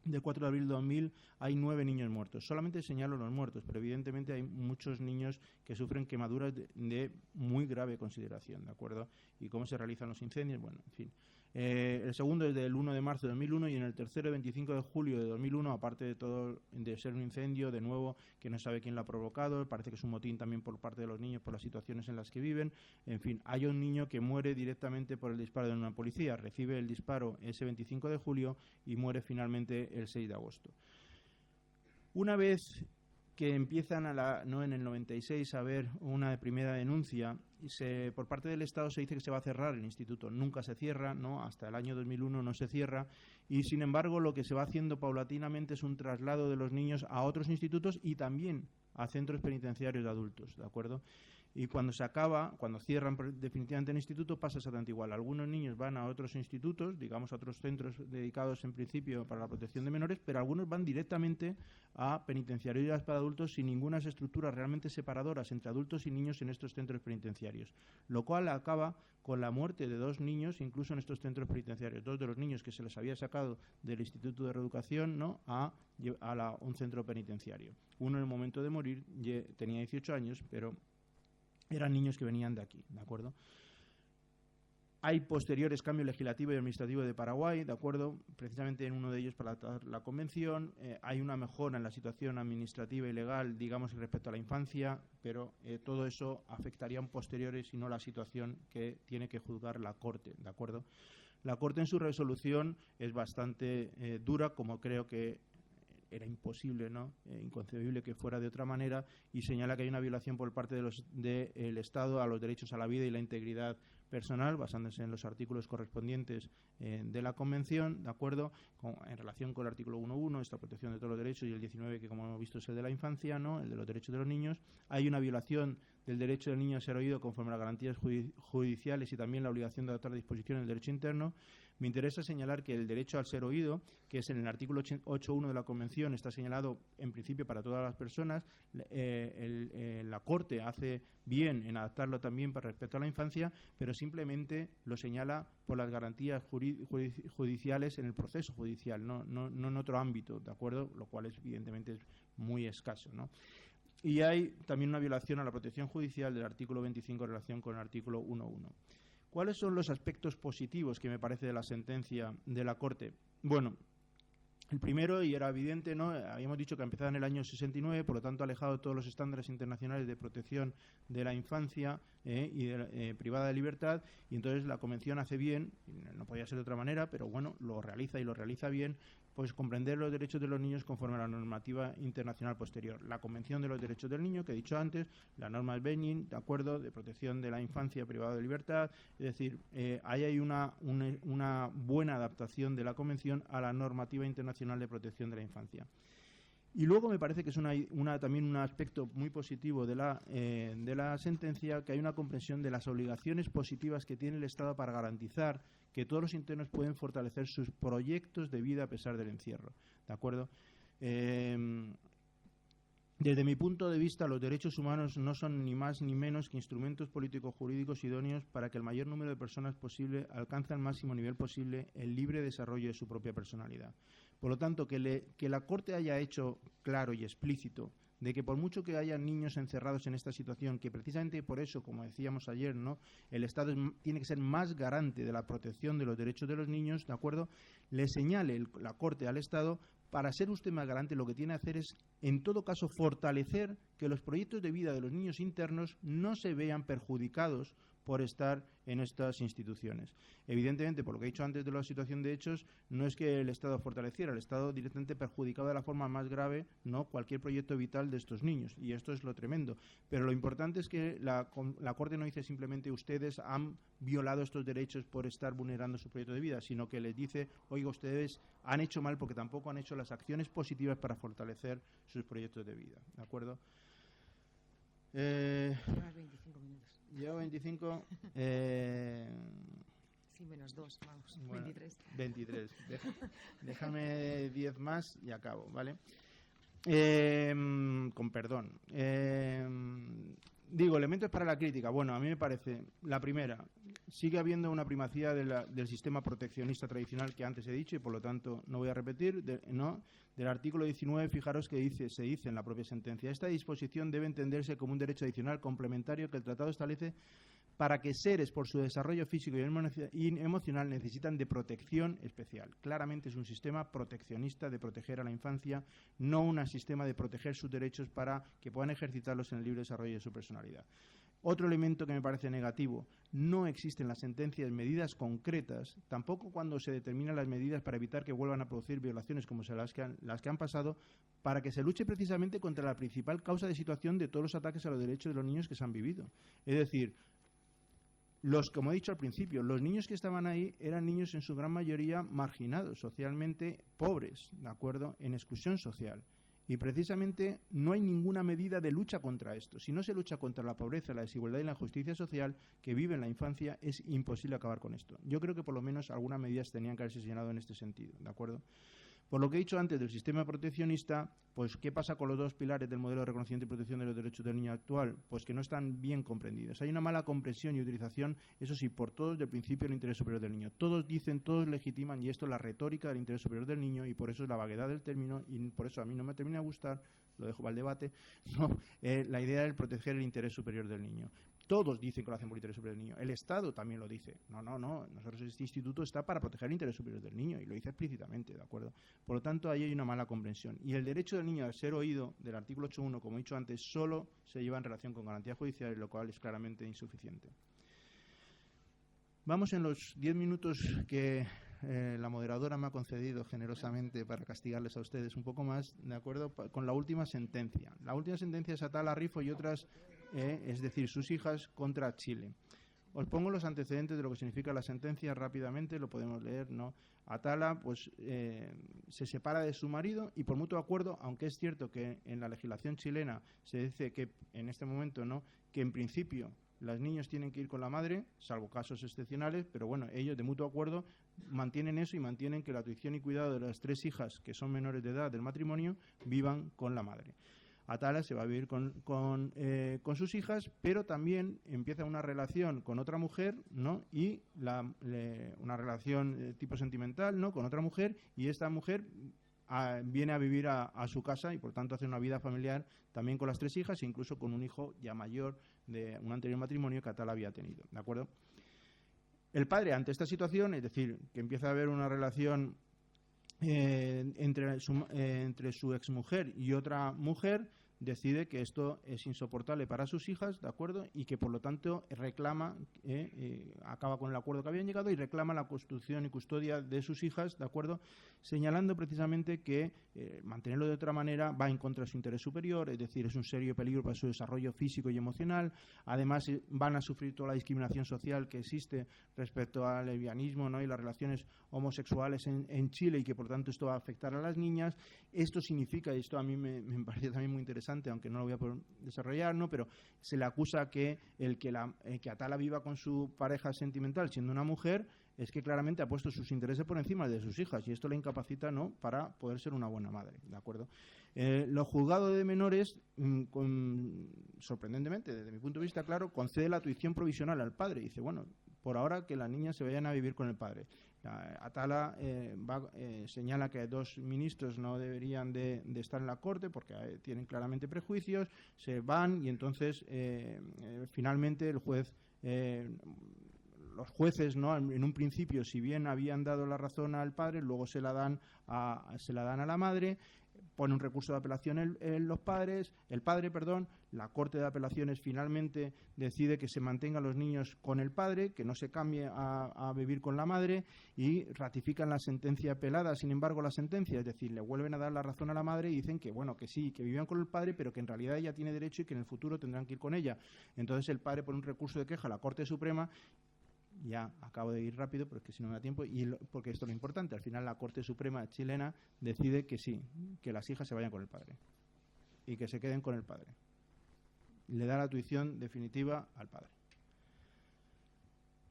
del 4 de abril de 2000, hay 9 niños muertos. Solamente señalo los muertos, pero evidentemente hay muchos niños que sufren quemaduras de muy grave consideración, ¿de acuerdo? ¿Y cómo se realizan los incendios? Bueno, en fin. El segundo es del 1 de marzo de 2001 y en el tercero, el 25 de julio de 2001, aparte de todo de ser un incendio, de nuevo, que no sabe quién lo ha provocado, parece que es un motín también por parte de los niños por las situaciones en las que viven. En fin, hay un niño que muere directamente por el disparo de una policía, recibe el disparo ese 25 de julio y muere finalmente el 6 de agosto. Una vez que empiezan en el 96 a haber una primera denuncia, por parte del Estado se dice que se va a cerrar el instituto. Nunca se cierra, ¿no? Hasta el año 2001 no se cierra, y sin embargo lo que se va haciendo paulatinamente es un traslado de los niños a otros institutos y también a centros penitenciarios de adultos, ¿de acuerdo? Y cuando cierran definitivamente el instituto, pasa exactamente igual. Algunos niños van a otros institutos, digamos a otros centros dedicados en principio para la protección de menores, pero algunos van directamente a penitenciarios para adultos sin ninguna estructuras realmente separadoras entre adultos y niños en estos centros penitenciarios, lo cual acaba con la muerte de 2 niños, incluso en estos centros penitenciarios. 2 de los niños que se les había sacado del Instituto de Reeducación, ¿no?, a un centro penitenciario. Uno en el momento de morir tenía 18 años, pero eran niños que venían de aquí, ¿de acuerdo? Hay posteriores cambios legislativos y administrativos de Paraguay, ¿de acuerdo? Precisamente en uno de ellos para la convención. Hay una mejora en la situación administrativa y legal, digamos, respecto a la infancia, pero todo eso afectaría en posteriores y no la situación que tiene que juzgar la Corte, ¿de acuerdo? La Corte en su resolución es bastante dura, como creo que era imposible, ¿no?, inconcebible que fuera de otra manera, y señala que hay una violación por parte del Estado a los derechos a la vida y la integridad personal, basándose en los artículos correspondientes de la Convención, ¿de acuerdo?, en relación con el artículo 1.1, esta protección de todos los derechos, y el 19, que como hemos visto es el de la infancia, ¿no?, el de los derechos de los niños. Hay una violación del derecho del niño a ser oído conforme a las garantías judiciales y también la obligación de adoptar disposiciones del derecho interno, me interesa señalar que el derecho al ser oído, que es en el artículo 8.1 de la Convención, está señalado en principio para todas las personas. La Corte hace bien en adaptarlo también para respeto a la infancia, pero simplemente lo señala por las garantías judiciales en el proceso judicial, no en otro ámbito, ¿de acuerdo? Lo cual evidentemente es muy escaso, ¿no? Y hay también una violación a la protección judicial del artículo 25 en relación con el artículo 1.1. ¿Cuáles son los aspectos positivos que me parece de la sentencia de la Corte? Bueno, el primero, y era evidente, ¿no? Habíamos dicho que empezaba en el año 69, por lo tanto alejado de todos los estándares internacionales de protección de la infancia y privada de libertad, y entonces la Convención hace bien, no podía ser de otra manera, pero bueno, lo realiza bien, pues comprender los derechos de los niños conforme a la normativa internacional posterior. La Convención de los Derechos del Niño, que he dicho antes, la norma del Benin, de acuerdo, de protección de la infancia privada de libertad, es decir, ahí hay una buena adaptación de la Convención a la normativa internacional de protección de la infancia. Y luego me parece que es también un aspecto muy positivo de la sentencia, que hay una comprensión de las obligaciones positivas que tiene el Estado para garantizar que todos los internos pueden fortalecer sus proyectos de vida a pesar del encierro. ¿De acuerdo? Desde mi punto de vista, los derechos humanos no son ni más ni menos que instrumentos políticos jurídicos idóneos para que el mayor número de personas posible alcance al máximo nivel posible el libre desarrollo de su propia personalidad. Por lo tanto, que la Corte haya hecho claro y explícito de que por mucho que haya niños encerrados en esta situación, que precisamente por eso, como decíamos ayer, ¿no?, el Estado tiene que ser más garante de la protección de los derechos de los niños, ¿de acuerdo?, le señale la Corte al Estado, para ser usted más garante, lo que tiene que hacer es, en todo caso, fortalecer que los proyectos de vida de los niños internos no se vean perjudicados por estar en estas instituciones. Evidentemente, por lo que he dicho antes de la situación de hechos, no es que el Estado fortaleciera, el Estado directamente perjudicaba de la forma más grave, ¿no?, cualquier proyecto vital de estos niños, y esto es lo tremendo. Pero lo importante es que la Corte no dice simplemente ustedes han violado estos derechos por estar vulnerando su proyecto de vida, sino que les dice, oiga, ustedes han hecho mal porque tampoco han hecho las acciones positivas para fortalecer sus proyectos de vida, ¿de acuerdo? Llevas 25 minutos. Llevo 25. Sí, menos 2, vamos, Bueno, 23. 23. Déjame 10 más y acabo, ¿vale? Con perdón. Digo, elementos para la crítica. Bueno, a mí me parece, la primera, sigue habiendo una primacía del sistema proteccionista tradicional que antes he dicho y por lo tanto no voy a repetir, del artículo 19, fijaros que se dice en la propia sentencia, esta disposición debe entenderse como un derecho adicional complementario que el tratado establece para que seres por su desarrollo físico y emocional necesitan de protección especial. Claramente es un sistema proteccionista de proteger a la infancia, no un sistema de proteger sus derechos para que puedan ejercitarlos en el libre desarrollo de su personalidad. Otro elemento que me parece negativo, no existen las sentencias medidas concretas, tampoco cuando se determinan las medidas para evitar que vuelvan a producir violaciones como las que han pasado, para que se luche precisamente contra la principal causa de situación de todos los ataques a los derechos de los niños que se han vivido. Es decir, como he dicho al principio, los niños que estaban ahí eran niños en su gran mayoría marginados, socialmente pobres, ¿de acuerdo?, en exclusión social. Y precisamente no hay ninguna medida de lucha contra esto. Si no se lucha contra la pobreza, la desigualdad y la injusticia social que vive en la infancia, es imposible acabar con esto. Yo creo que por lo menos algunas medidas tenían que haberse señalado en este sentido, ¿de acuerdo? Por lo que he dicho antes del sistema proteccionista, pues ¿qué pasa con los dos pilares del modelo de reconocimiento y protección de los derechos del niño actual? Pues que no están bien comprendidos. Hay una mala comprensión y utilización, eso sí, por todos, del principio del interés superior del niño. Todos dicen, todos legitiman, y esto es la retórica del interés superior del niño, y por eso es la vaguedad del término, y por eso a mí no me termina de gustar, lo dejo para el debate, no, la idea de proteger el interés superior del niño. Todos dicen que lo hacen por interés superior del niño. El Estado también lo dice. No. Nosotros, este instituto está para proteger el interés superior del niño, y lo dice explícitamente, ¿de acuerdo? Por lo tanto, ahí hay una mala comprensión. Y el derecho del niño a ser oído, del artículo 8.1, como he dicho antes, solo se lleva en relación con garantías judiciales, lo cual es claramente insuficiente. Vamos en los 10 minutos que la moderadora me ha concedido generosamente para castigarles a ustedes un poco más, ¿de acuerdo?, con la última sentencia. La última sentencia es Atala Rifo y otras, es decir, sus hijas, contra Chile. Os pongo los antecedentes de lo que significa la sentencia rápidamente, lo podemos leer, ¿no? Atala, pues, se separa de su marido y por mutuo acuerdo, aunque es cierto que en la legislación chilena se dice que en este momento, ¿no?, que en principio los niños tienen que ir con la madre, salvo casos excepcionales, pero bueno, ellos de mutuo acuerdo mantienen eso y mantienen que la tuición y cuidado de las 3 hijas que son menores de edad del matrimonio vivan con la madre. Atala se va a vivir con sus hijas, pero también empieza una relación con otra mujer, ¿no? Y una relación tipo sentimental, ¿no?, con otra mujer, y esta mujer viene a vivir a su casa y por tanto hace una vida familiar también con las 3 hijas e incluso con un hijo ya mayor de un anterior matrimonio que Atala había tenido, ¿de acuerdo? El padre, ante esta situación, es decir, que empieza a haber una relación entre su exmujer y otra mujer, decide que esto es insoportable para sus hijas, ¿de acuerdo? Y que por lo tanto reclama, acaba con el acuerdo que habían llegado y reclama la construcción y custodia de sus hijas, ¿de acuerdo? Señalando precisamente que mantenerlo de otra manera va en contra de su interés superior, es decir, es un serio peligro para su desarrollo físico y emocional. Además, van a sufrir toda la discriminación social que existe respecto al lesbianismo, ¿no?, y las relaciones homosexuales en Chile, y que por tanto esto va a afectar a las niñas. Esto significa, y esto a mí me parece también muy interesante, aunque no lo voy a poder desarrollar, ¿no?, pero se le acusa que que Atala viva con su pareja sentimental siendo una mujer es que claramente ha puesto sus intereses por encima de sus hijas, y esto le incapacita, ¿no?, para poder ser una buena madre, ¿de acuerdo? Los juzgados de menores, sorprendentemente, desde mi punto de vista, claro, concede la tuición provisional al padre. Dice, bueno, por ahora que las niñas se vayan a vivir con el padre. Atala señala que 2 ministros no deberían de estar en la corte porque tienen claramente prejuicios, se van y entonces finalmente el juez, los jueces, ¿no?, en un principio, si bien habían dado la razón al padre, luego se la dan a la madre. Pone un recurso de apelación el padre, la Corte de Apelaciones finalmente decide que se mantengan los niños con el padre, que no se cambie a vivir con la madre, y ratifican la sentencia apelada. Sin embargo, la sentencia, es decir, le vuelven a dar la razón a la madre y dicen que bueno, que sí, que vivían con el padre, pero que en realidad ella tiene derecho y que en el futuro tendrán que ir con ella. Entonces el padre pone un recurso de queja a la Corte Suprema. Ya acabo de ir rápido porque si no me da tiempo, porque esto es lo importante. Al final la Corte Suprema chilena decide que sí, que las hijas se vayan con el padre y que se queden con el padre. Le da la tuición definitiva al padre.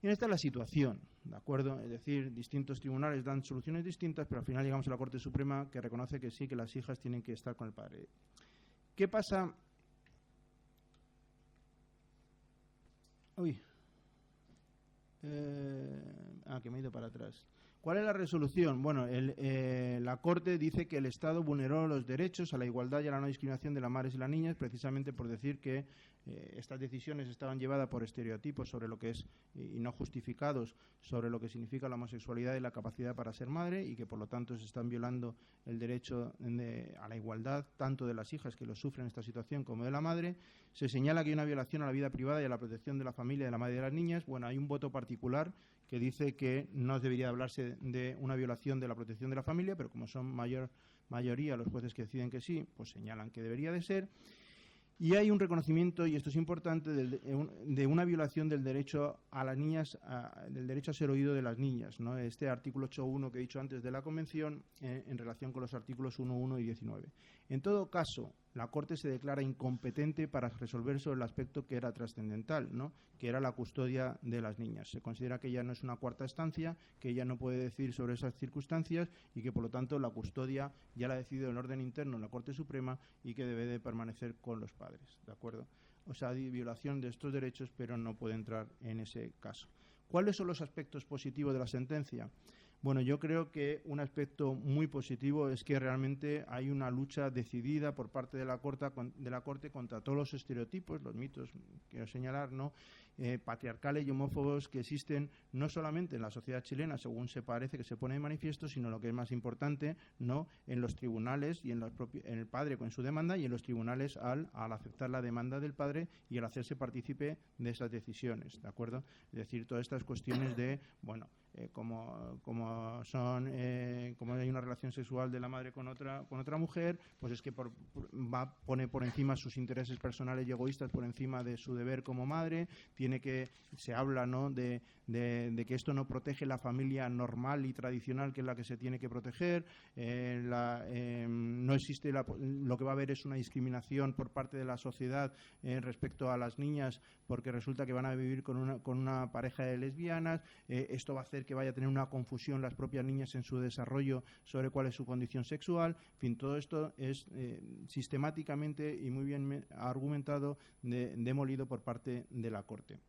Y esta es la situación, ¿de acuerdo? Es decir, distintos tribunales dan soluciones distintas, pero al final llegamos a la Corte Suprema, que reconoce que sí, que las hijas tienen que estar con el padre. ¿Qué pasa? Que me he ido para atrás. ¿Cuál es la resolución? Bueno, la Corte dice que el Estado vulneró los derechos a la igualdad y a la no discriminación de las madres y las niñas, precisamente por decir que estas decisiones estaban llevadas por estereotipos sobre lo que es, y no justificados, sobre lo que significa la homosexualidad y la capacidad para ser madre, y que por lo tanto se están violando el derecho a la igualdad, tanto de las hijas que lo sufren esta situación como de la madre. Se señala que hay una violación a la vida privada y a la protección de la familia, de la madre y de las niñas. Bueno, hay un voto particular que dice que no debería hablarse de una violación de la protección de la familia, pero como son mayoría los jueces que deciden que sí, pues señalan que debería de ser. Y hay un reconocimiento, y esto es importante, de una violación del derecho a las niñas, del derecho a ser oído de las niñas, ¿no? Este artículo 8.1 que he dicho antes de la Convención, en relación con los artículos 1.1 y 19. En todo caso, la Corte se declara incompetente para resolver sobre el aspecto que era trascendental, ¿no?, que era la custodia de las niñas. Se considera que ella no es una cuarta estancia, que ella no puede decidir sobre esas circunstancias y que por lo tanto la custodia ya la ha decidido el orden interno en la Corte Suprema y que debe de permanecer con los padres, ¿de acuerdo? O sea, hay violación de estos derechos, pero no puede entrar en ese caso. ¿Cuáles son los aspectos positivos de la sentencia? Bueno, yo creo que un aspecto muy positivo es que realmente hay una lucha decidida por parte de la Corte contra todos los estereotipos, los mitos, quiero señalar, ¿no?, patriarcales y homófobos que existen no solamente en la sociedad chilena, según se parece que se pone de manifiesto, sino lo que es más importante, ¿no?, en los tribunales y en el padre con su demanda, y en los tribunales al aceptar la demanda del padre y al hacerse partícipe de esas decisiones, ¿de acuerdo? Es decir, todas estas cuestiones de, bueno, como hay una relación sexual de la madre con otra mujer, pues es que pone por encima sus intereses personales y egoístas por encima de su deber como madre, tiene se habla, ¿no?, de que esto no protege la familia normal y tradicional, que es la que se tiene que proteger. No existe lo que va a haber es una discriminación por parte de la sociedad respecto a las niñas, porque resulta que van a vivir con una pareja de lesbianas. Esto va a hacer que vaya a tener una confusión las propias niñas en su desarrollo sobre cuál es su condición sexual. En fin, todo esto es sistemáticamente y muy bien argumentado, demolido por parte de la Corte.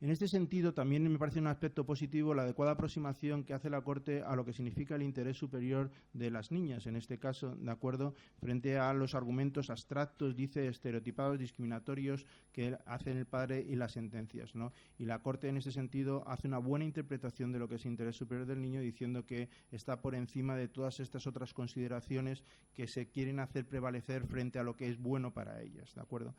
En este sentido, también me parece un aspecto positivo la adecuada aproximación que hace la Corte a lo que significa el interés superior de las niñas, en este caso, ¿de acuerdo?, frente a los argumentos abstractos, dice, estereotipados, discriminatorios que hacen el padre y las sentencias, ¿no? Y la Corte, en ese sentido, hace una buena interpretación de lo que es interés superior del niño, diciendo que está por encima de todas estas otras consideraciones que se quieren hacer prevalecer frente a lo que es bueno para ellas, ¿de acuerdo?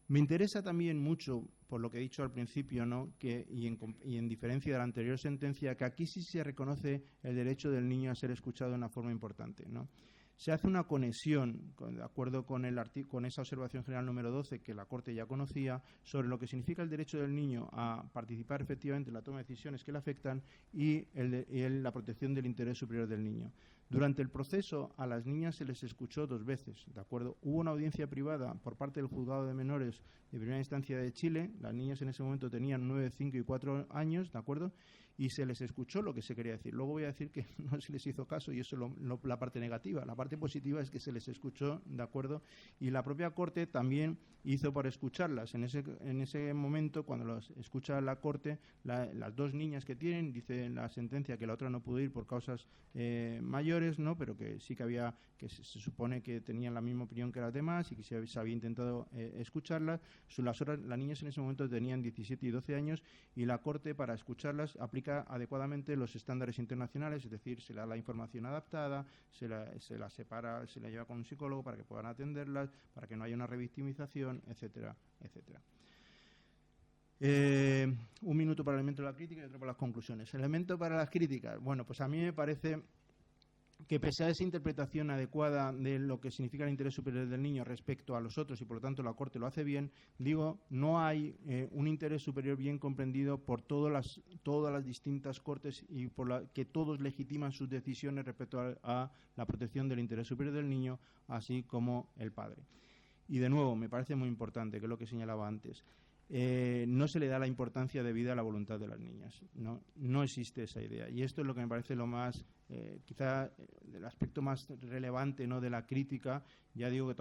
Me interesa también mucho, por lo que he dicho al principio, ¿no?, y en diferencia de la anterior sentencia, que aquí sí se reconoce el derecho del niño a ser escuchado de una forma importante, ¿no? Se hace una conexión, de acuerdo con esa observación general número 12, que la Corte ya conocía, sobre lo que significa el derecho del niño a participar efectivamente en la toma de decisiones que le afectan y la protección del interés superior del niño. Durante el proceso, a las niñas se les escuchó 2 veces, ¿de acuerdo? Hubo una audiencia privada por parte del Juzgado de Menores de Primera Instancia de Chile. Las niñas en ese momento tenían 9, 5 y 4 años, ¿de acuerdo?, y se les escuchó lo que se quería decir. Luego voy a decir que no se les hizo caso, y eso es la parte negativa. La parte positiva es que se les escuchó, ¿de acuerdo?, y la propia Corte también hizo por escucharlas. En ese momento, cuando los escucha la Corte, las 2 niñas que tienen, dice en la sentencia que la otra no pudo ir por causas mayores, ¿no?, pero que sí que había, que se supone que tenían la misma opinión que las demás y que se había intentado escucharlas. Las niñas en ese momento tenían 17 y 12 años, y la Corte, para escucharlas, aplica adecuadamente los estándares internacionales, es decir, se le da la información adaptada, se la separa, se la lleva con un psicólogo para que puedan atenderlas, para que no haya una revictimización, etcétera, etcétera. Un minuto para el elemento de la crítica y otro para las conclusiones. El elemento para las críticas. Bueno, pues a mí me parece que, pese a esa interpretación adecuada de lo que significa el interés superior del niño respecto a los otros, y por lo tanto la Corte lo hace bien, digo, no hay un interés superior bien comprendido por todas las distintas Cortes, y por que todos legitiman sus decisiones respecto a la protección del interés superior del niño, así como el padre. Y de nuevo, me parece muy importante, que es lo que señalaba antes, no se le da la importancia debida a la voluntad de las niñas. No existe esa idea. Y esto es lo que me parece lo más, quizá el aspecto más relevante, ¿no?, de la crítica. Ya digo que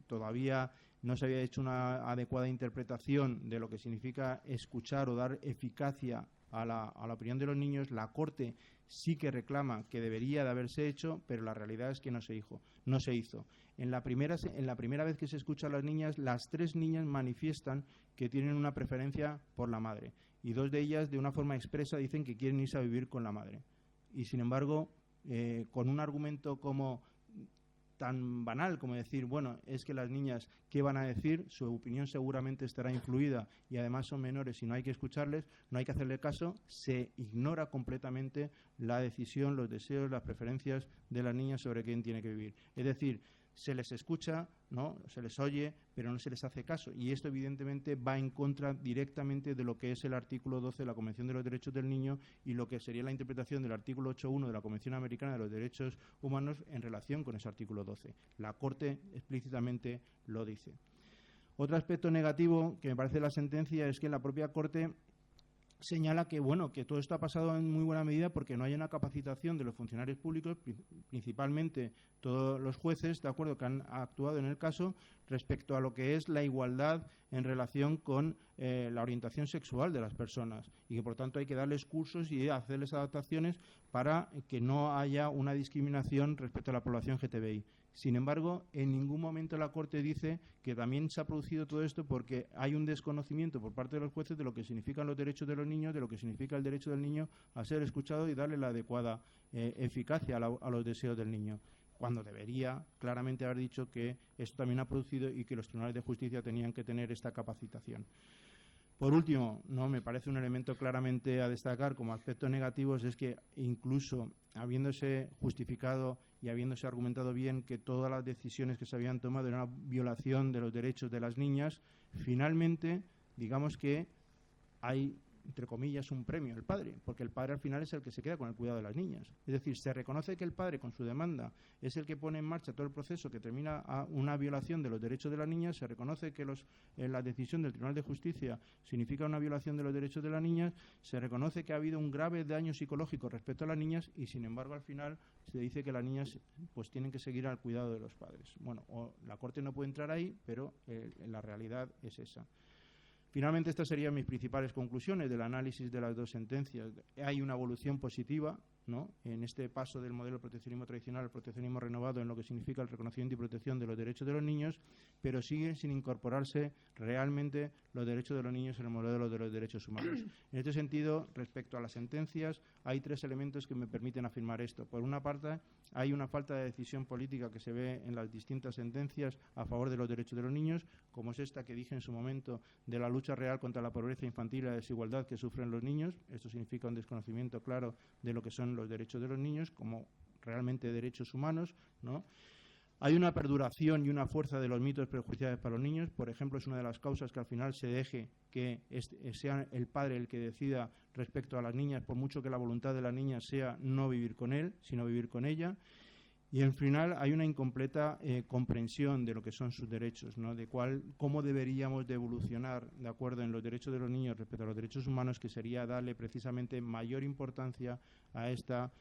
todavía no se había hecho una adecuada interpretación de lo que significa escuchar o dar eficacia a la opinión de los niños. La Corte sí que reclama que debería de haberse hecho, pero la realidad es que no se hizo. En la primera vez que se escucha a las niñas, las 3 niñas manifiestan que tienen una preferencia por la madre, y 2 de ellas, de una forma expresa, dicen que quieren irse a vivir con la madre. Y sin embargo, con un argumento como tan banal como decir, bueno, es que las niñas, ¿qué van a decir? Su opinión seguramente estará influida, y además son menores y no hay que escucharles, no hay que hacerle caso. Se ignora completamente la decisión, los deseos, las preferencias de las niñas sobre quién tiene que vivir. Es decir, se les escucha, ¿no?, se les oye, pero no se les hace caso, y esto evidentemente va en contra directamente de lo que es el artículo 12 de la Convención de los Derechos del Niño, y lo que sería la interpretación del artículo 8.1 de la Convención Americana de los Derechos Humanos en relación con ese artículo 12. La Corte explícitamente lo dice. Otro aspecto negativo que me parece de la sentencia es que la propia Corte señala que, bueno, que todo esto ha pasado en muy buena medida porque no hay una capacitación de los funcionarios públicos, principalmente todos los jueces, de acuerdo, que han actuado en el caso, respecto a lo que es la igualdad en relación con la orientación sexual de las personas, y que por tanto hay que darles cursos y hacerles adaptaciones para que no haya una discriminación respecto a la población LGTBI. Sin embargo, en ningún momento la Corte dice que también se ha producido todo esto porque hay un desconocimiento por parte de los jueces de lo que significan los derechos de los niños, de lo que significa el derecho del niño a ser escuchado y darle la adecuada eficacia a los deseos del niño, cuando debería claramente haber dicho que esto también ha producido y que los tribunales de justicia tenían que tener esta capacitación. Por último, no me parece un elemento claramente a destacar como aspectos negativos, es que incluso habiéndose justificado y habiéndose argumentado bien que todas las decisiones que se habían tomado eran una violación de los derechos de las niñas, Finalmente, digamos que hay, entre comillas, un premio al padre, porque el padre al final es el que se queda con el cuidado de las niñas. Es decir, se reconoce que el padre con su demanda es el que pone en marcha todo el proceso que termina a una violación de los derechos de las niñas, se reconoce que la decisión del Tribunal de Justicia significa una violación de los derechos de las niñas, se reconoce que ha habido un grave daño psicológico respecto a las niñas y, sin embargo, al final se dice que las niñas pues tienen que seguir al cuidado de los padres. Bueno, la Corte no puede entrar ahí, pero la realidad es esa. Finalmente, estas serían mis principales conclusiones del análisis de las dos sentencias. Hay una evolución positiva, ¿no?, en este paso del modelo de proteccionismo tradicional al proteccionismo renovado en lo que significa el reconocimiento y protección de los derechos de los niños, pero siguen sin incorporarse realmente los derechos de los niños en el modelo de los derechos humanos. En este sentido, respecto a las sentencias, hay tres elementos que me permiten afirmar esto. Por una parte, hay una falta de decisión política que se ve en las distintas sentencias a favor de los derechos de los niños, como es esta que dije en su momento de la lucha real contra la pobreza infantil y la desigualdad que sufren los niños. Esto significa un desconocimiento claro de lo que son los derechos de los niños como realmente derechos humanos, ¿no? Hay una perduración y una fuerza de los mitos prejuiciados para los niños. Por ejemplo, es una de las causas que al final se deje que sea el padre el que decida respecto a las niñas, por mucho que la voluntad de la niña sea no vivir con él, sino vivir con ella. Y al final hay una incompleta comprensión de lo que son sus derechos, ¿no?, de cómo deberíamos de evolucionar de acuerdo en los derechos de los niños respecto a los derechos humanos, que sería darle precisamente mayor importancia a esta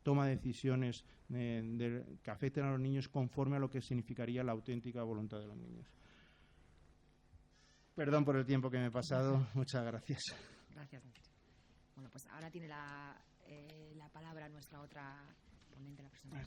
toma de decisiones que afecten a los niños conforme a lo que significaría la auténtica voluntad de los niños. Perdón por el tiempo que me he pasado. Muchas gracias. Gracias. Bueno, pues ahora tiene la palabra nuestra otra ponente, la persona.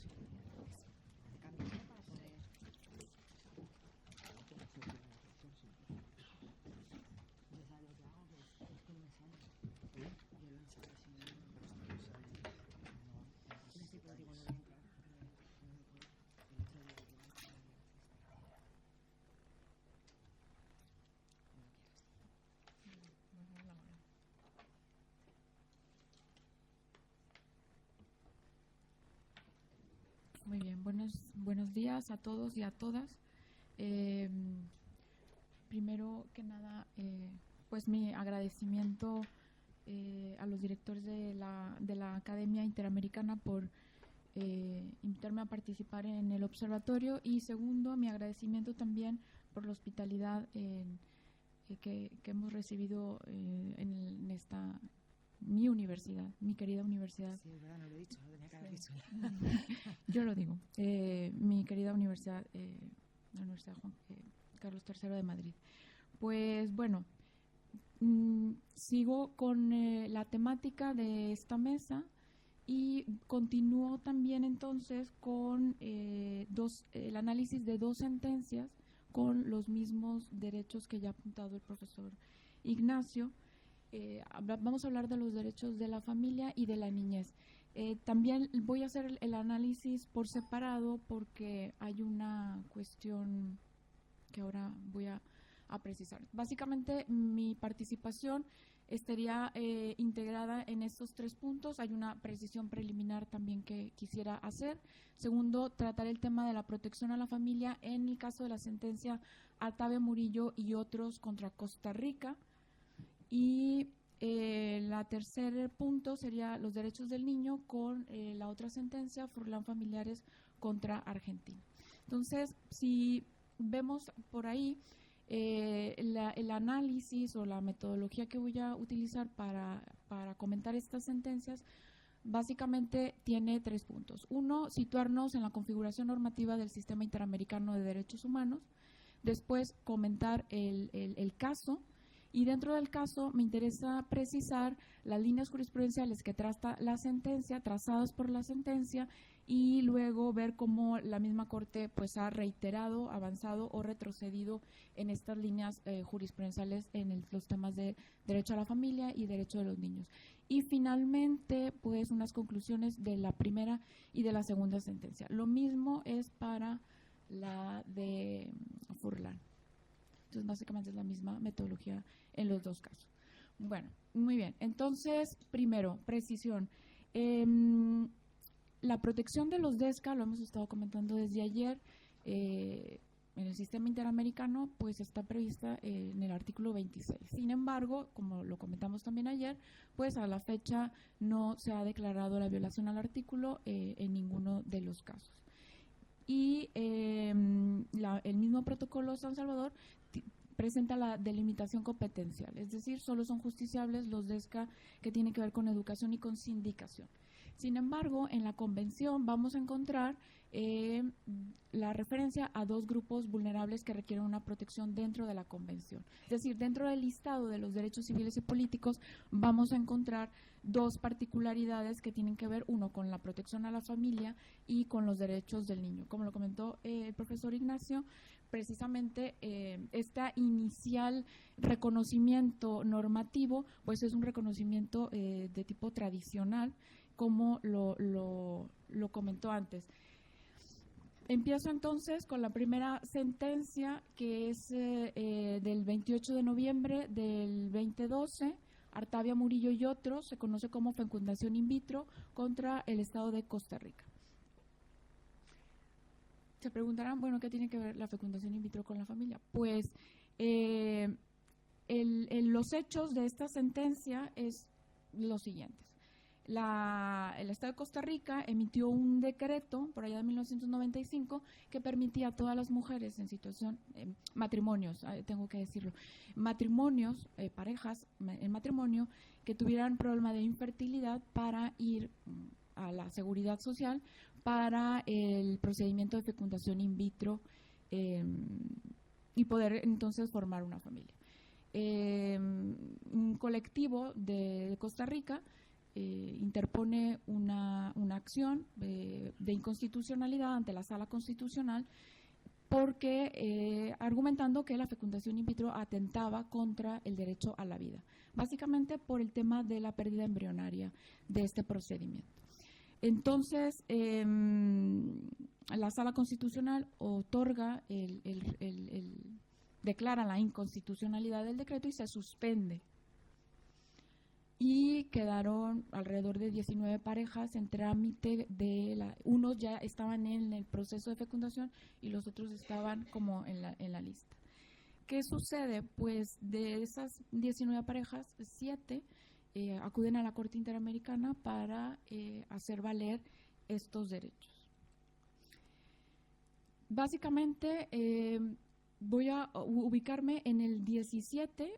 Muy bien, buenos días a todos y a todas. Primero que nada, pues mi agradecimiento a los directores de la Academia Interamericana por invitarme a participar en el observatorio, y segundo, mi agradecimiento también por la hospitalidad que hemos recibido en esta mi universidad, mi querida universidad. Sí, verdad, no lo he dicho, lo tenía que haber dicho. Yo lo digo, mi querida universidad, la Universidad Juan Carlos III de Madrid. Pues bueno, sigo con la temática de esta mesa y continúo también entonces con el análisis de dos sentencias con los mismos derechos que ya ha apuntado el profesor Ignacio. Vamos a hablar de los derechos de la familia y de la niñez. También voy a hacer el análisis por separado porque hay una cuestión que ahora voy a precisar. Básicamente, mi participación estaría integrada en estos tres puntos. Hay una precisión preliminar también que quisiera hacer. Segundo, tratar el tema de la protección a la familia en el caso de la sentencia Artavia Murillo y otros contra Costa Rica. Y el tercer punto sería los derechos del niño con la otra sentencia, Furlan Familiares contra Argentina. Entonces, si vemos por ahí el análisis o la metodología que voy a utilizar para comentar estas sentencias, básicamente tiene tres puntos. Uno, situarnos en la configuración normativa del Sistema Interamericano de Derechos Humanos. Después, comentar el caso. Y dentro del caso me interesa precisar las líneas jurisprudenciales que traza la sentencia, trazadas por la sentencia, y luego ver cómo la misma Corte pues ha reiterado, avanzado o retrocedido en estas líneas jurisprudenciales en los temas de derecho a la familia y derecho de los niños. Y finalmente, pues unas conclusiones de la primera y de la segunda sentencia. Lo mismo es para la de Furlan. Entonces, básicamente es la misma metodología en los dos casos. Bueno, muy bien. Entonces, primero, precisión. La protección de los DESCA, lo hemos estado comentando desde ayer, en el sistema interamericano pues está prevista en el artículo 26. Sin embargo, como lo comentamos también ayer, pues a la fecha no se ha declarado la violación al artículo en ninguno de los casos. Y el mismo protocolo San Salvador presenta la delimitación competencial, es decir, solo son justiciables los DESCA que tienen que ver con educación y con sindicación. Sin embargo, en la convención vamos a encontrar la referencia a 2 grupos vulnerables que requieren una protección dentro de la convención. Es decir, dentro del listado de los derechos civiles y políticos vamos a encontrar 2 particularidades que tienen que ver, uno, con la protección a la familia y con los derechos del niño. Como lo comentó el profesor Ignacio, precisamente este inicial reconocimiento normativo pues es un reconocimiento de tipo tradicional, como lo comentó antes. Empiezo entonces con la primera sentencia, que es del 28 de noviembre del 2012, Artavia Murillo y otros, se conoce como fecundación in vitro contra el Estado de Costa Rica. Se preguntarán, bueno, ¿qué tiene que ver la fecundación in vitro con la familia? Pues los hechos de esta sentencia es los siguientes. El Estado de Costa Rica emitió un decreto por allá de 1995 que permitía a todas las mujeres en situación, matrimonios, tengo que decirlo, matrimonios, parejas en matrimonio que tuvieran problema de infertilidad para ir a la seguridad social para el procedimiento de fecundación in vitro y poder entonces formar una familia. Un colectivo de Costa Rica interpone una acción de inconstitucionalidad ante la Sala Constitucional porque argumentando que la fecundación in vitro atentaba contra el derecho a la vida, básicamente por el tema de la pérdida embrionaria de este procedimiento. Entonces, la Sala Constitucional otorga, declara la inconstitucionalidad del decreto y se suspende. Y quedaron alrededor de 19 parejas en trámite unos ya estaban en el proceso de fecundación y los otros estaban como en la lista. ¿Qué sucede? Pues de esas 19 parejas, 7 acuden a la Corte Interamericana para hacer valer estos derechos. Básicamente voy a ubicarme en el 17,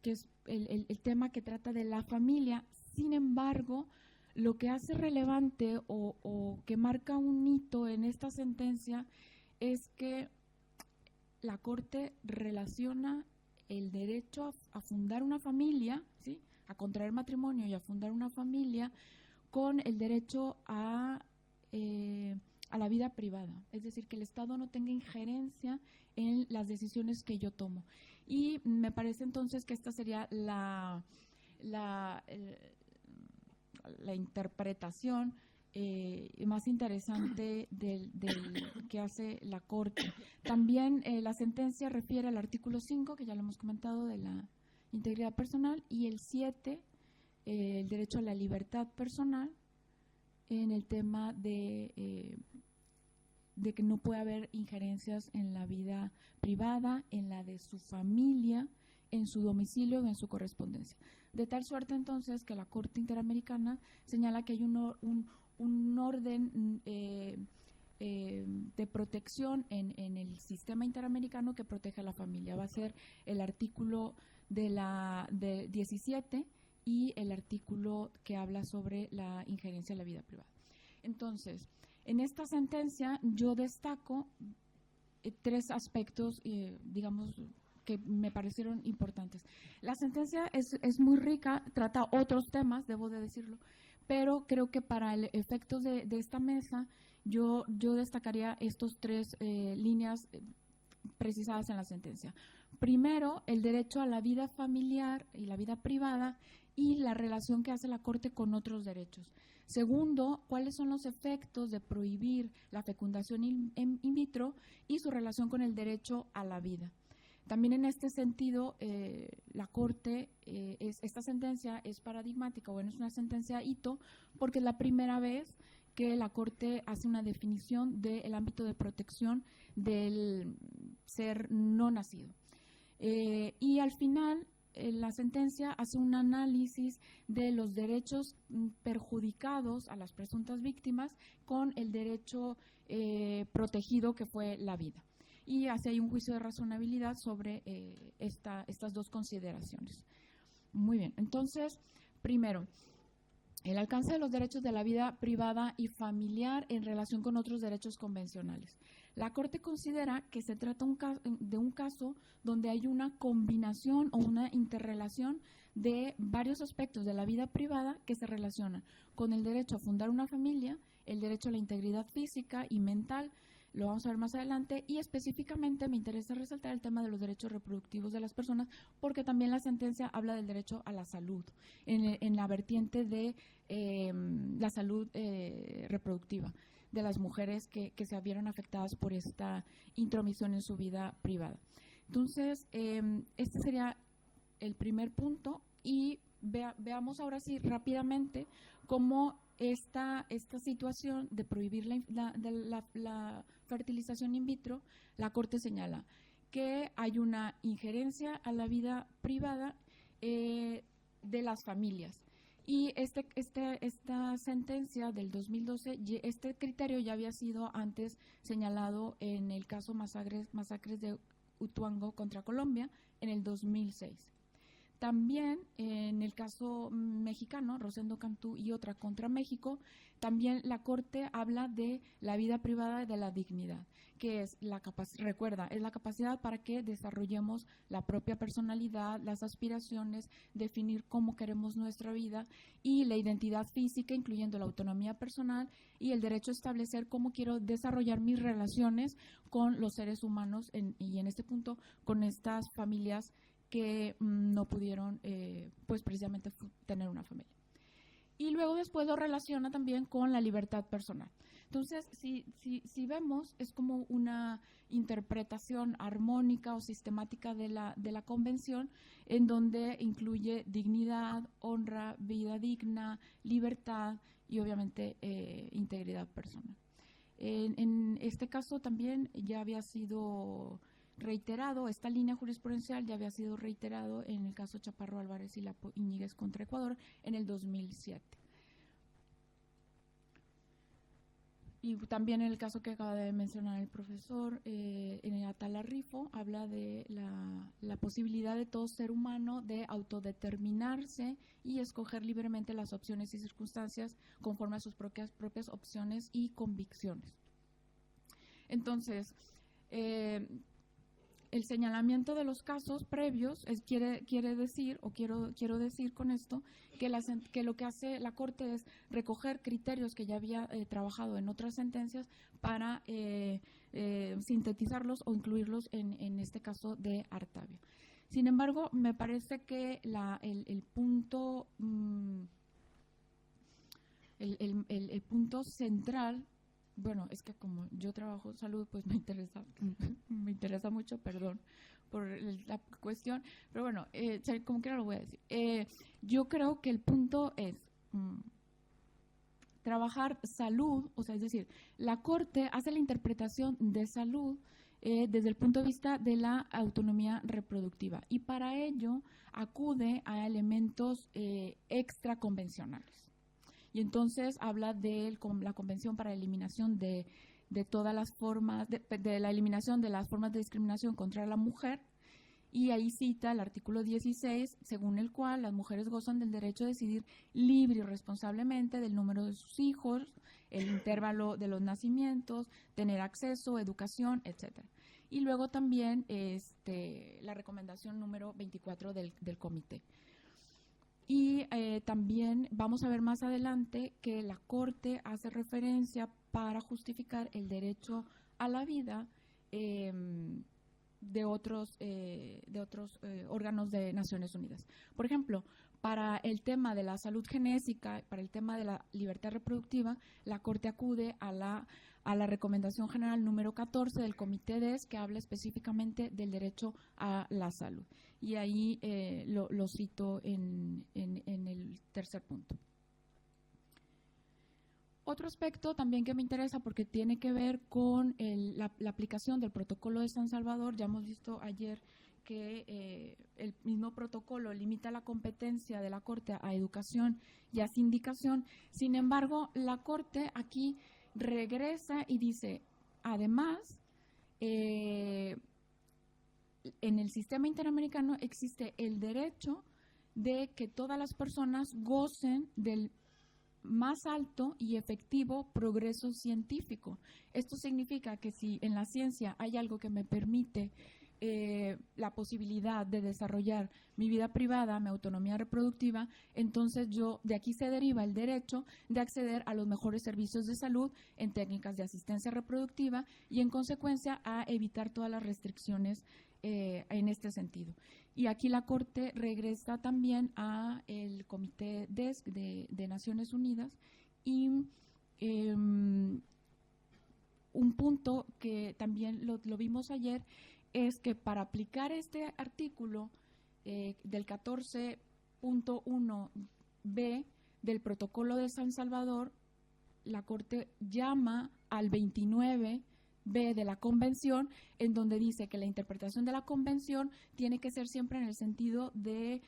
que es el tema que trata de la familia. Sin embargo, lo que hace relevante o que marca un hito en esta sentencia es que la Corte relaciona el derecho a fundar una familia, ¿sí?, a contraer matrimonio y a fundar una familia con el derecho a la vida privada, es decir, que el Estado no tenga injerencia en las decisiones que yo tomo. Y me parece entonces que esta sería la interpretación más interesante del que hace la Corte. También la sentencia refiere al artículo 5, que ya lo hemos comentado, de la integridad personal, y el 7, el derecho a la libertad personal, en el tema de que no puede haber injerencias en la vida privada, en la de su familia, en su domicilio o en su correspondencia. De tal suerte entonces que la Corte Interamericana señala que hay un orden de protección en el sistema interamericano que protege a la familia. Va a ser el artículo de 17 y el artículo que habla sobre la injerencia en la vida privada. Entonces, en esta sentencia yo destaco 3 aspectos, digamos, que me parecieron importantes. La sentencia es muy rica, trata otros temas, debo de decirlo, pero creo que para el efectos de esta mesa yo destacaría estos 3 líneas precisadas en la sentencia. Primero, el derecho a la vida familiar y la vida privada y la relación que hace la Corte con otros derechos. Segundo, cuáles son los efectos de prohibir la fecundación in vitro y su relación con el derecho a la vida. También en este sentido, la Corte, esta sentencia es paradigmática, bueno, es una sentencia hito, porque es la primera vez que la Corte hace una definición del ámbito de protección del ser no nacido. Y al final, la sentencia hace un análisis de los derechos perjudicados a las presuntas víctimas con el derecho protegido, que fue la vida. Y hace ahí un juicio de razonabilidad sobre estas dos consideraciones. Muy bien, entonces, primero, el alcance de los derechos de la vida privada y familiar en relación con otros derechos convencionales. La Corte considera que se trata de un caso donde hay una combinación o una interrelación de varios aspectos de la vida privada que se relacionan con el derecho a fundar una familia, el derecho a la integridad física y mental, lo vamos a ver más adelante, y específicamente me interesa resaltar el tema de los derechos reproductivos de las personas, porque también la sentencia habla del derecho a la salud, en la vertiente de la salud reproductiva de las mujeres que se vieron afectadas por esta intromisión en su vida privada. Entonces, este sería el primer punto, y veamos ahora sí rápidamente cómo esta situación de prohibir la fertilización in vitro, la Corte señala que hay una injerencia a la vida privada de las familias. Y esta sentencia del 2012, este criterio ya había sido antes señalado en el caso masacres de Utuango contra Colombia en el 2006. También en el caso mexicano, Rosendo Cantú y otra contra México, también la Corte habla de la vida privada y de la dignidad, que es la capacidad para que desarrollemos la propia personalidad, las aspiraciones, definir cómo queremos nuestra vida, y la identidad física, incluyendo la autonomía personal y el derecho a establecer cómo quiero desarrollar mis relaciones con los seres humanos y en este punto con estas familias que no pudieron pues precisamente tener una familia. Y luego después lo relaciona también con la libertad personal. Entonces, si vemos, es como una interpretación armónica o sistemática de la Convención, en donde incluye dignidad, honra, vida digna, libertad y obviamente integridad personal. En este caso también ya había sido reiterado, esta línea jurisprudencial ya había sido reiterado en el caso Chaparro Álvarez y Lapo Iñiguez contra Ecuador en el 2007. Y también en el caso que acaba de mencionar el profesor, en el Atala Rifo, habla de la posibilidad de todo ser humano de autodeterminarse y escoger libremente las opciones y circunstancias conforme a sus propias opciones y convicciones. Entonces, el señalamiento de los casos previos quiere decir, o quiero decir con esto, que lo que hace la Corte es recoger criterios que ya había trabajado en otras sentencias para sintetizarlos o incluirlos en este caso de Artavio. Sin embargo, me parece que el punto central, bueno, es que como yo trabajo salud, pues me interesa mucho, perdón por la cuestión, pero bueno, como quiera lo voy a decir. Yo creo que el punto es trabajar salud, o sea, es decir, la Corte hace la interpretación de salud desde el punto de vista de la autonomía reproductiva, y para ello acude a elementos extraconvencionales. Y entonces habla de la Convención para la Eliminación de todas las formas, de la eliminación de las formas de discriminación contra la mujer, y ahí cita el artículo 16, según el cual las mujeres gozan del derecho a decidir libre y responsablemente del número de sus hijos, el intervalo de los nacimientos, tener acceso, educación, etcétera. Y luego también la recomendación número 24 del comité. Y también vamos a ver más adelante que la Corte hace referencia para justificar el derecho a la vida de otros órganos de Naciones Unidas. Por ejemplo, para el tema de la salud genésica, para el tema de la libertad reproductiva, la Corte acude a la recomendación general número 14 del Comité DES, que habla específicamente del derecho a la salud. Y ahí lo cito en el tercer punto. Otro aspecto también que me interesa porque tiene que ver con la aplicación del protocolo de San Salvador. Ya hemos visto ayer que el mismo protocolo limita la competencia de la Corte a educación y a sindicación. Sin embargo, la Corte aquí regresa y dice, además, en el sistema interamericano existe el derecho de que todas las personas gocen del más alto y efectivo progreso científico. Esto significa que si en la ciencia hay algo que me permite la posibilidad de desarrollar mi vida privada, mi autonomía reproductiva, entonces de aquí se deriva el derecho de acceder a los mejores servicios de salud en técnicas de asistencia reproductiva y en consecuencia a evitar todas las restricciones en este sentido. Y aquí la Corte regresa también a el Comité DESC de Naciones Unidas y un punto que también lo vimos ayer es que para aplicar este artículo del 14.1b del Protocolo de San Salvador, la Corte llama al 29b de la Convención, en donde dice que la interpretación de la Convención tiene que ser siempre en el sentido de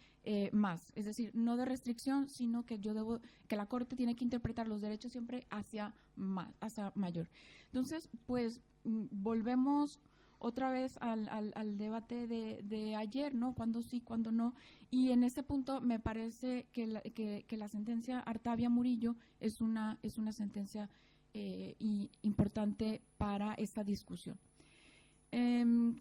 más, es decir, no de restricción, sino que que la Corte tiene que interpretar los derechos siempre hacia mayor. Entonces, pues volvemos otra vez al debate de ayer, ¿no? Cuándo sí, cuándo no. Y en ese punto me parece que la sentencia Artavia Murillo es una sentencia importante para esta discusión.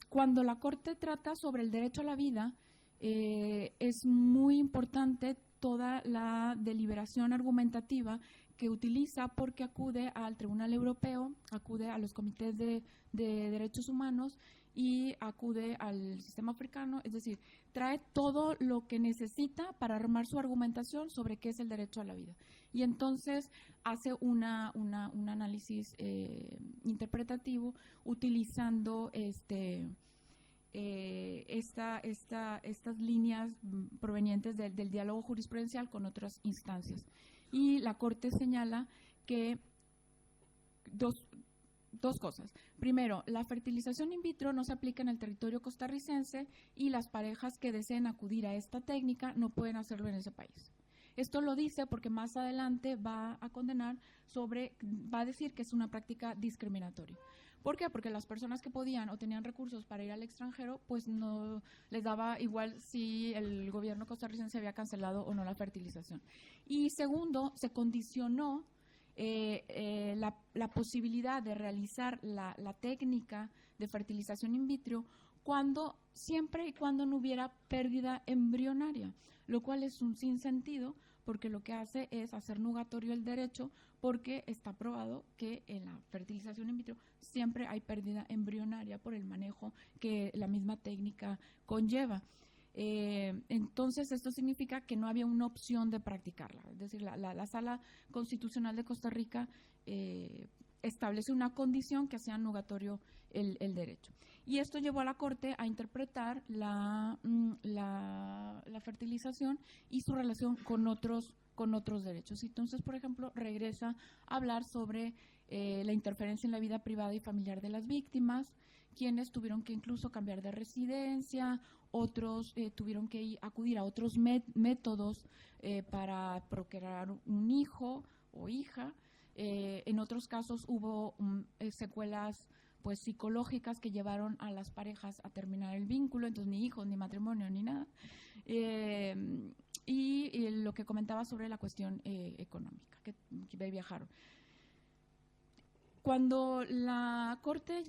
Cuando la Corte trata sobre el derecho a la vida, es muy importante toda la deliberación argumentativa que utiliza porque acude al Tribunal Europeo, acude a los comités de derechos humanos y acude al sistema africano, es decir, trae todo lo que necesita para armar su argumentación sobre qué es el derecho a la vida. Y entonces hace un análisis interpretativo utilizando estas líneas provenientes del diálogo jurisprudencial con otras instancias. Y la Corte señala que dos cosas. Primero, la fertilización in vitro no se aplica en el territorio costarricense y las parejas que deseen acudir a esta técnica no pueden hacerlo en ese país. Esto lo dice porque más adelante va a va a decir que es una práctica discriminatoria. ¿Por qué? Porque las personas que podían o tenían recursos para ir al extranjero, pues no les daba igual si el gobierno costarricense había cancelado o no la fertilización. Y segundo, se condicionó la posibilidad de realizar la técnica de fertilización in vitro siempre y cuando no hubiera pérdida embrionaria, lo cual es un sinsentido porque lo que hace es hacer nugatorio el derecho, porque está probado que en la fertilización in vitro siempre hay pérdida embrionaria por el manejo que la misma técnica conlleva. Entonces, esto significa que no había una opción de practicarla. Es decir, la Sala Constitucional de Costa Rica establece una condición que hacía nugatorio el derecho. Y esto llevó a la Corte a interpretar la fertilización y su relación con otros derechos. Entonces, por ejemplo, regresa a hablar sobre la interferencia en la vida privada y familiar de las víctimas, quienes tuvieron que incluso cambiar de residencia, otros tuvieron que acudir a otros métodos para procrear un hijo o hija. En otros casos hubo secuelas pues psicológicas que llevaron a las parejas a terminar el vínculo, entonces ni hijos, ni matrimonio, ni nada. Y lo que comentaba sobre la cuestión económica, que viajaron. Cuando la Corte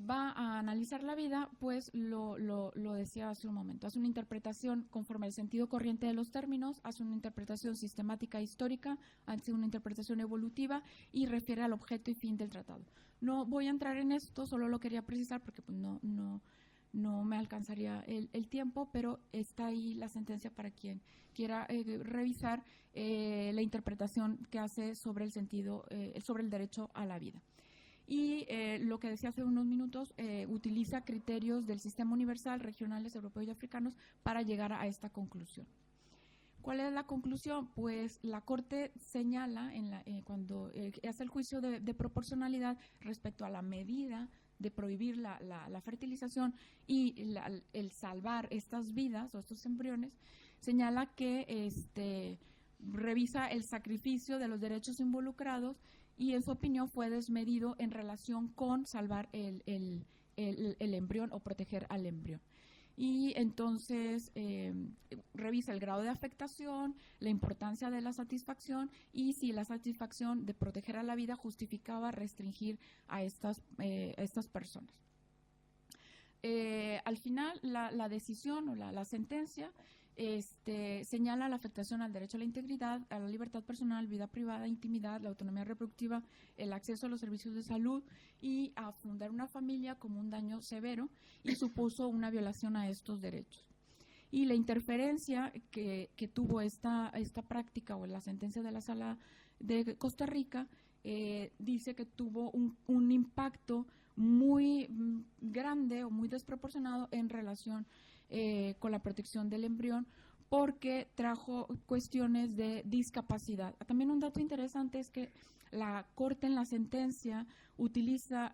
va a analizar la vida, pues lo decía hace un momento, hace una interpretación conforme al sentido corriente de los términos, hace una interpretación sistemática e histórica, hace una interpretación evolutiva y refiere al objeto y fin del tratado. No voy a entrar en esto, solo lo quería precisar porque pues, no me alcanzaría el tiempo, pero está ahí la sentencia para quien quiera revisar la interpretación que hace sobre el sentido, sobre el derecho a la vida. Y lo que decía hace unos minutos, utiliza criterios del sistema universal, regionales, europeos y africanos para llegar a esta conclusión. ¿Cuál es la conclusión? Pues la Corte señala cuando hace el juicio de proporcionalidad respecto a la medida de prohibir la fertilización y el salvar estas vidas o estos embriones, señala que revisa el sacrificio de los derechos involucrados y en su opinión fue desmedido en relación con salvar el embrión o proteger al embrión. Y entonces revisa el grado de afectación, la importancia de la satisfacción y si la satisfacción de proteger a la vida justificaba restringir a estas personas. Al final, la decisión o la sentencia señala la afectación al derecho a la integridad, a la libertad personal, vida privada, intimidad, la autonomía reproductiva, el acceso a los servicios de salud y a fundar una familia como un daño severo y supuso una violación a estos derechos. Y la interferencia que tuvo esta práctica o la sentencia de la Sala de Costa Rica dice que tuvo un impacto muy grande o muy desproporcionado en relación con la protección del embrión porque trajo cuestiones de discapacidad. También un dato interesante es que la Corte en la sentencia utiliza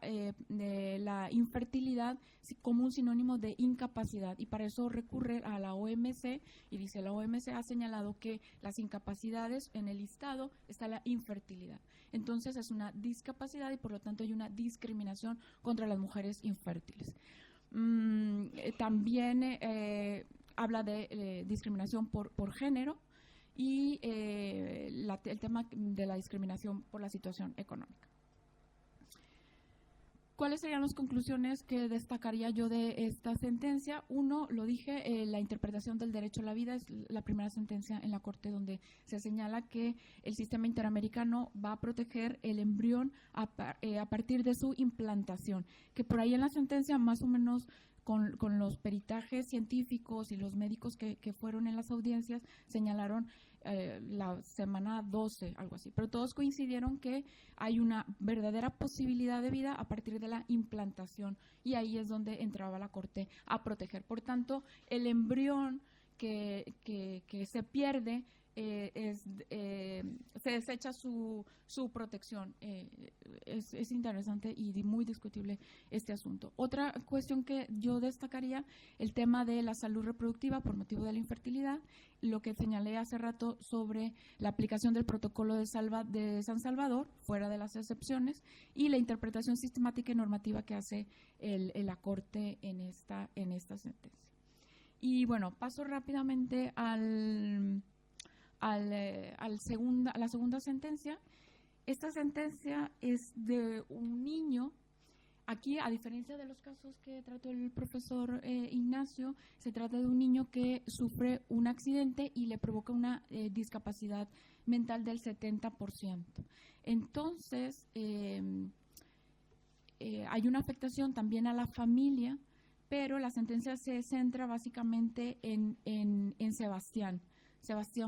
la infertilidad como un sinónimo de incapacidad y para eso recurre a la OMC y dice la OMC ha señalado que las incapacidades en el listado está la infertilidad. Entonces es una discapacidad y por lo tanto hay una discriminación contra las mujeres infértiles. También habla de discriminación por género y el tema de la discriminación por la situación económica. ¿Cuáles serían las conclusiones que destacaría yo de esta sentencia? Uno, lo dije, la interpretación del derecho a la vida es la primera sentencia en la Corte donde se señala que el sistema interamericano va a proteger el embrión a partir de su implantación, que por ahí en la sentencia más o menos con los peritajes científicos y los médicos que fueron en las audiencias señalaron la semana 12, algo así, pero todos coincidieron que hay una verdadera posibilidad de vida a partir de la implantación y ahí es donde entraba la Corte a proteger. Por tanto, el embrión que se pierde se desecha su protección. Es interesante y muy discutible este asunto. Otra cuestión que yo destacaría, el tema de la salud reproductiva por motivo de la infertilidad, lo que señalé hace rato sobre la aplicación del protocolo de San Salvador, fuera de las excepciones, y la interpretación sistemática y normativa que hace la Corte en esta sentencia. Y bueno, paso rápidamente a la segunda sentencia. Esta sentencia es de un niño. Aquí, a diferencia de los casos que trató el profesor Ignacio, se trata de un niño que sufre un accidente y le provoca una discapacidad mental del 70%. Entonces, hay una afectación también a la familia, pero la sentencia se centra básicamente en Sebastián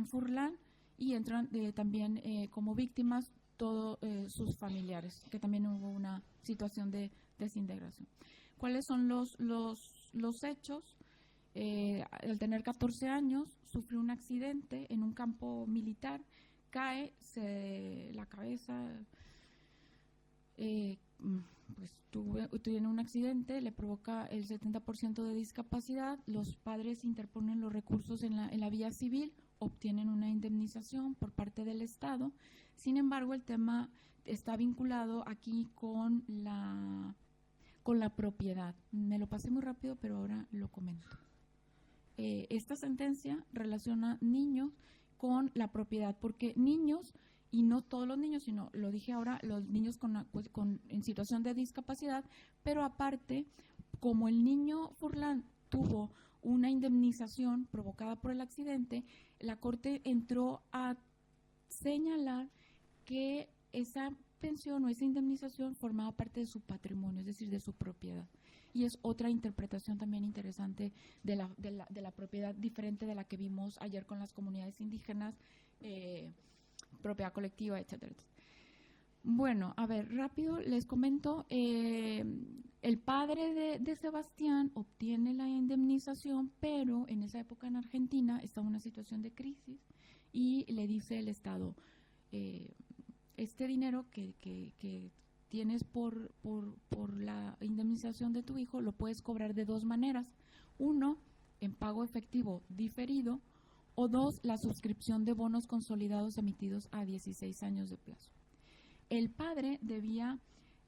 Furlan y entran también como víctimas todos sus familiares, que también hubo una situación de desintegración. ¿Cuáles son los hechos? Al tener 14 años, sufrió un accidente en un campo militar, cae, la cabeza, pues tiene un accidente, le provoca el 70% de discapacidad, los padres interponen los recursos en la vía civil, obtienen una indemnización por parte del Estado. Sin embargo, el tema está vinculado aquí con la propiedad. Me lo pasé muy rápido, pero ahora lo comento. Esta sentencia relaciona niños con la propiedad, porque niños, y no todos los niños, sino, lo dije ahora, los niños en situación de discapacidad, pero aparte, como el niño Furlan tuvo una indemnización provocada por el accidente, la Corte entró a señalar que esa pensión o esa indemnización formaba parte de su patrimonio, es decir, de su propiedad. Y es otra interpretación también interesante de la propiedad, diferente de la que vimos ayer con las comunidades indígenas, propiedad colectiva, etcétera, etcétera. Bueno, a ver, rápido les comento. El padre de Sebastián obtiene la indemnización, pero en esa época en Argentina estaba en una situación de crisis y le dice el Estado, este dinero que tienes por la indemnización de tu hijo lo puedes cobrar de dos maneras. Uno, en pago efectivo diferido, o dos, la suscripción de bonos consolidados emitidos a 16 años de plazo. El padre debía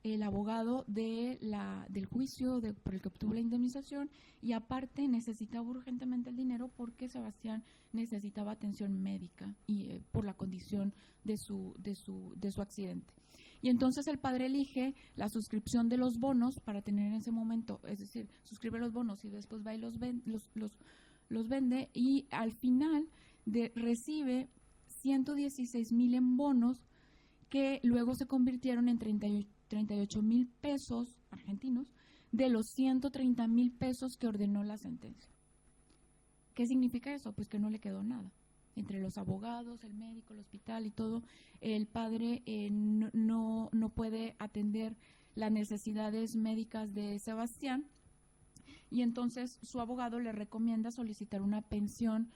el abogado del juicio por el que obtuvo la indemnización y aparte necesitaba urgentemente el dinero porque Sebastián necesitaba atención médica y por la condición de su accidente. Y entonces el padre elige la suscripción de los bonos para tener en ese momento, es decir, suscribe los bonos y después va y los vende y al final recibe 116,000 en bonos que luego se convirtieron en 38,000 pesos argentinos de los 130,000 pesos que ordenó la sentencia. ¿Qué significa eso? Pues que no le quedó nada. Entre los abogados, el médico, el hospital y todo, el padre no puede atender las necesidades médicas de Sebastián y entonces su abogado le recomienda solicitar una pensión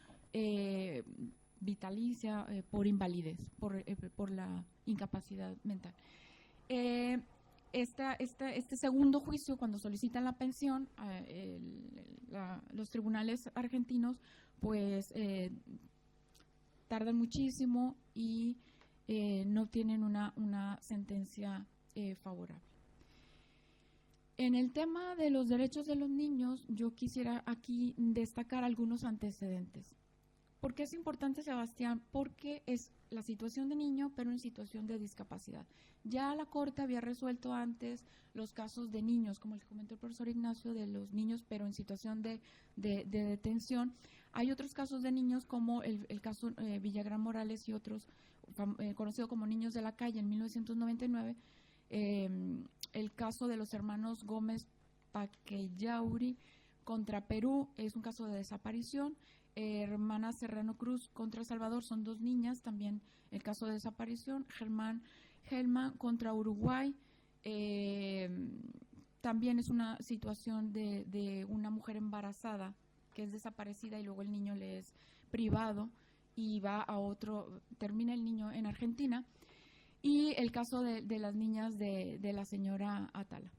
vitalicia por invalidez, por la incapacidad mental. Este segundo juicio, cuando solicitan la pensión, los tribunales argentinos pues tardan muchísimo y no tienen una sentencia favorable. En el tema de los derechos de los niños, yo quisiera aquí destacar algunos antecedentes. ¿Por qué es importante, Sebastián? Porque es la situación de niño, pero en situación de discapacidad. Ya la Corte había resuelto antes los casos de niños, como el que comentó el profesor Ignacio, de los niños, pero en situación de detención. Hay otros casos de niños, como el caso Villagrán Morales y otros, conocido como Niños de la Calle en 1999, el caso de los hermanos Gómez Paqueyauri contra Perú, es un caso de desaparición. Hermana Serrano Cruz contra Salvador, son dos niñas, también el caso de desaparición. Gelman contra Uruguay, también es una situación de una mujer embarazada que es desaparecida y luego el niño le es privado y va a otro, termina el niño en Argentina. Y el caso de las niñas de la señora Atala.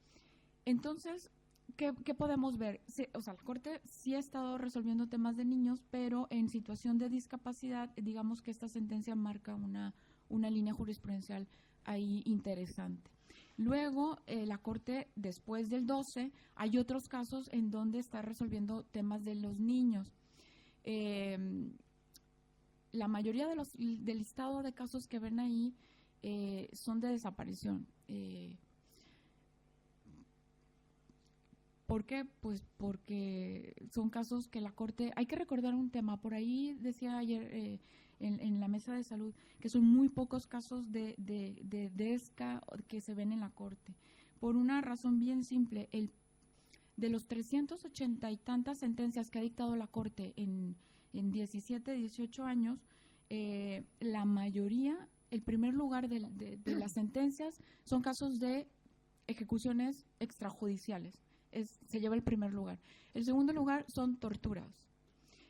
Entonces, ¿qué podemos ver? La Corte sí ha estado resolviendo temas de niños, pero en situación de discapacidad, digamos que esta sentencia marca una línea jurisprudencial ahí interesante. Luego, la Corte, después del 12, hay otros casos en donde está resolviendo temas de los niños. La mayoría del listado de casos que ven ahí son de desaparición. ¿Por qué? Pues porque son casos que la Corte… Hay que recordar un tema, por ahí decía ayer en la mesa de salud que son muy pocos casos de DESCA que se ven en la Corte. Por una razón bien simple, de los 380 y tantas sentencias que ha dictado la Corte en 17, 18 años, la mayoría… El primer lugar de las sentencias son casos de ejecuciones extrajudiciales, se lleva el primer lugar. El segundo lugar son torturas.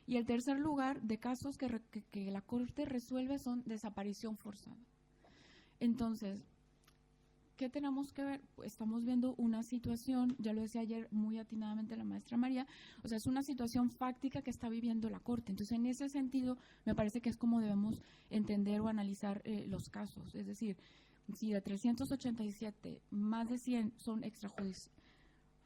Y el tercer lugar de casos que la Corte resuelve son desaparición forzada. Entonces, ¿qué tenemos que ver? Pues estamos viendo una situación, ya lo decía ayer muy atinadamente la maestra María, o sea, es una situación fáctica que está viviendo la Corte. Entonces, en ese sentido, me parece que es como debemos entender o analizar los casos. Es decir, si de 387, más de 100 son extrajudiciales,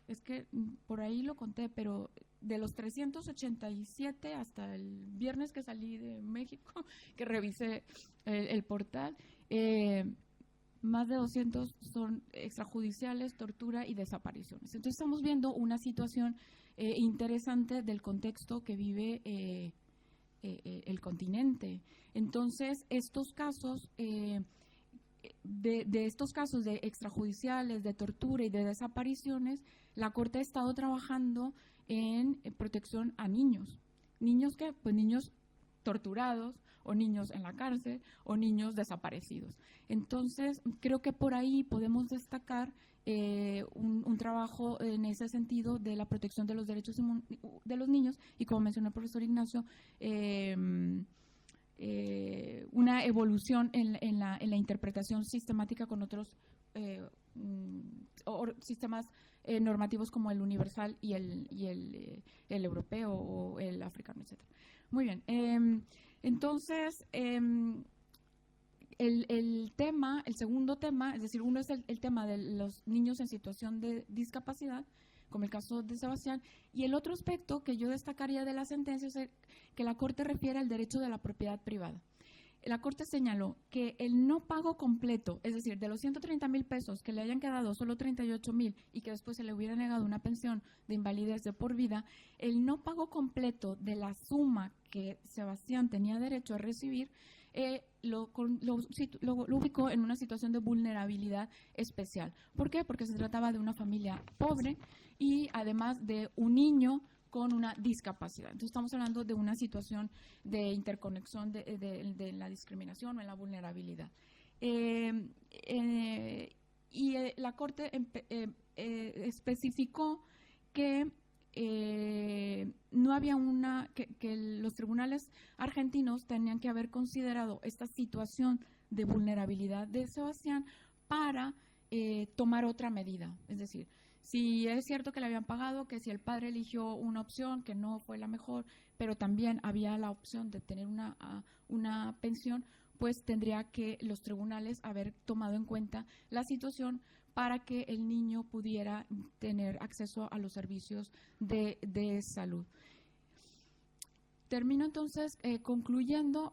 es que por ahí lo conté, pero de los 387 hasta el viernes que salí de México, que revisé el portal, más de 200 son extrajudiciales, tortura y desapariciones. Entonces estamos viendo una situación interesante del contexto que vive el continente. Entonces estos casos, de estos casos de extrajudiciales, de tortura y de desapariciones, la Corte ha estado trabajando en protección a niños. Niños que, pues niños torturados, o niños en la cárcel, o niños desaparecidos. Entonces, creo que por ahí podemos destacar un trabajo en ese sentido de la protección de los derechos de los niños, y como mencionó el profesor Ignacio, una evolución en la interpretación sistemática con otros sistemas normativos como el universal y el europeo o el africano, etc. Muy bien. Entonces, el segundo tema, es decir, uno es el tema de los niños en situación de discapacidad, como el caso de Sebastián, y el otro aspecto que yo destacaría de la sentencia es que la Corte refiere al derecho de la propiedad privada. La Corte señaló que el no pago completo, es decir, de los 130,000 pesos que le hayan quedado solo 38,000 y que después se le hubiera negado una pensión de invalidez de por vida, el no pago completo de la suma que Sebastián tenía derecho a recibir lo ubicó en una situación de vulnerabilidad especial. ¿Por qué? Porque se trataba de una familia pobre y además de un niño con una discapacidad. Entonces estamos hablando de una situación de interconexión de la discriminación o en la vulnerabilidad. La Corte especificó que no había que los tribunales argentinos tenían que haber considerado esta situación de vulnerabilidad de Sebastián para tomar otra medida. Es decir, si es cierto que le habían pagado, que si el padre eligió una opción que no fue la mejor, pero también había la opción de tener una pensión, pues tendría que los tribunales haber tomado en cuenta la situación para que el niño pudiera tener acceso a los servicios de salud. Termino entonces concluyendo,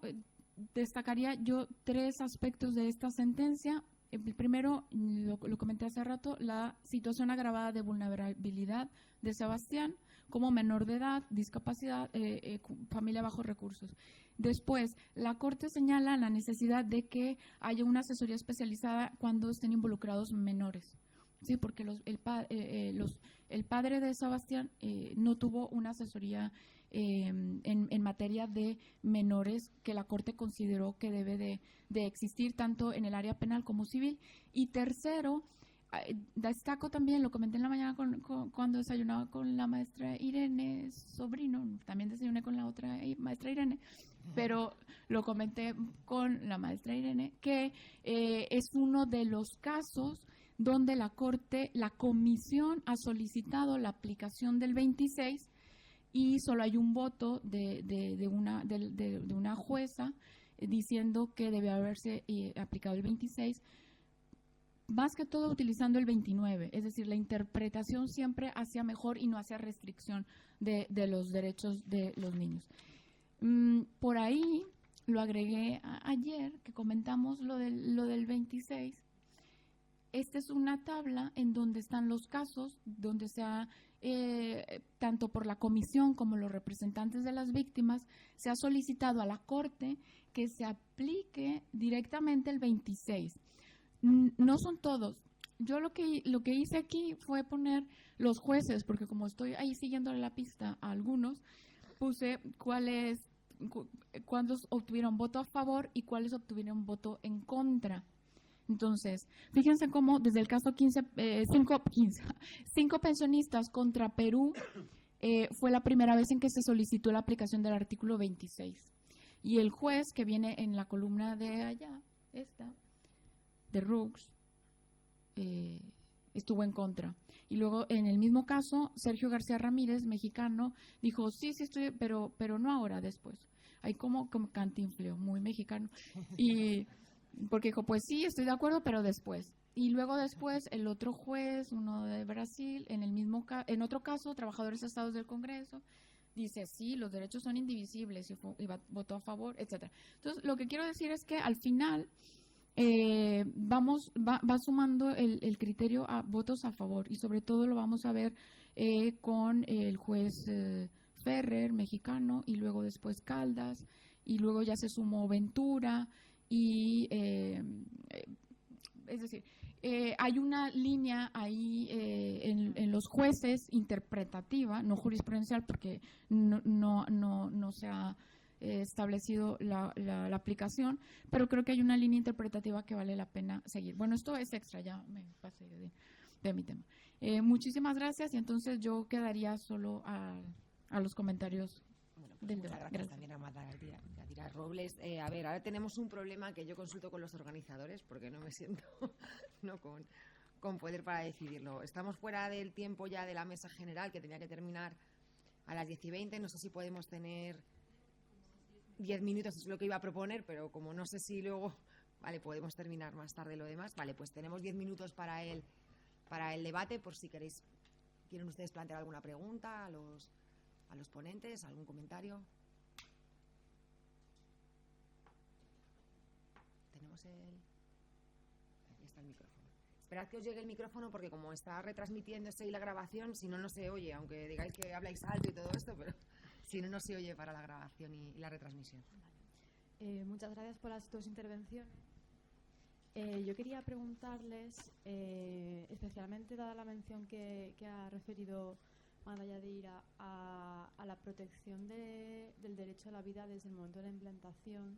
destacaría yo 3 aspectos de esta sentencia. El primero, lo comenté hace rato, la situación agravada de vulnerabilidad de Sebastián como menor de edad, discapacidad, familia bajo recursos. Después, la Corte señala la necesidad de que haya una asesoría especializada cuando estén involucrados menores. Sí, porque el padre de Sebastián no tuvo una asesoría en materia de menores que la Corte consideró que debe de existir tanto en el área penal como civil. Y tercero, destaco también, lo comenté en la mañana cuando desayunaba con la maestra Irene Sobrino, también desayuné con la otra maestra Irene, pero lo comenté con la maestra Irene, que es uno de los casos donde la comisión ha solicitado la aplicación del 26 y solo hay un voto de una jueza diciendo que debe haberse aplicado el 26, más que todo utilizando el 29, es decir, la interpretación siempre hacia mejor y no hacia restricción de los derechos de los niños. Por ahí lo agregué ayer, que comentamos lo del 26. Esta es una tabla en donde están los casos, donde se ha, tanto por la comisión como los representantes de las víctimas, se ha solicitado a la Corte que se aplique directamente el 26. No son todos. Yo lo que hice aquí fue poner los jueces, porque como estoy ahí siguiéndole la pista a algunos, puse cuántos obtuvieron voto a favor y cuáles obtuvieron voto en contra. Entonces, fíjense cómo desde el caso 5 pensionistas contra Perú fue la primera vez en que se solicitó la aplicación del artículo 26. Y el juez que viene en la columna de allá, de Rux, estuvo en contra. Y luego, en el mismo caso, Sergio García Ramírez, mexicano, dijo, sí estoy, pero no ahora, después. Hay como cantinfleo, muy mexicano. Y porque dijo, pues sí, estoy de acuerdo, pero después. Y luego después, el otro juez, uno de Brasil, en otro caso, trabajadores estados del Congreso, dice, sí, los derechos son indivisibles, y votó a favor, etcétera. Entonces, lo que quiero decir es que al final va sumando el criterio a votos a favor, y sobre todo lo vamos a ver con el juez Ferrer, mexicano, y luego después Caldas, y luego ya se sumó Ventura, y es decir, hay una línea ahí en los jueces interpretativa, no jurisprudencial, porque no se ha establecido la aplicación, pero creo que hay una línea interpretativa que vale la pena seguir. Bueno, esto es extra, ya me pasé de mi tema. Muchísimas gracias, y entonces yo quedaría solo a los comentarios. Bueno, pues del muchas debate. gracias también a Marta Gadira Robles. A ver, ahora tenemos un problema que yo consulto con los organizadores porque no me siento no con poder para decidirlo. Estamos fuera del tiempo ya de la mesa general, que tenía que terminar a las 10:20. No sé si podemos tener 10 minutos, es lo que iba a proponer, pero como no sé si luego, vale, podemos terminar más tarde lo demás. Vale, pues tenemos 10 minutos para el debate, por si quieren ustedes plantear alguna pregunta a los ponentes, algún comentario. Tenemos aquí está el micrófono. Esperad que os llegue el micrófono porque como está retransmitiéndose y la grabación, si no, no se oye, aunque digáis que habláis alto y todo esto, pero si no, no se oye para la grabación y la retransmisión. Muchas gracias por las dos intervenciones. Yo quería preguntarles, especialmente dada la mención que ha referido Marta Gadira a la protección del derecho a la vida desde el momento de la implantación,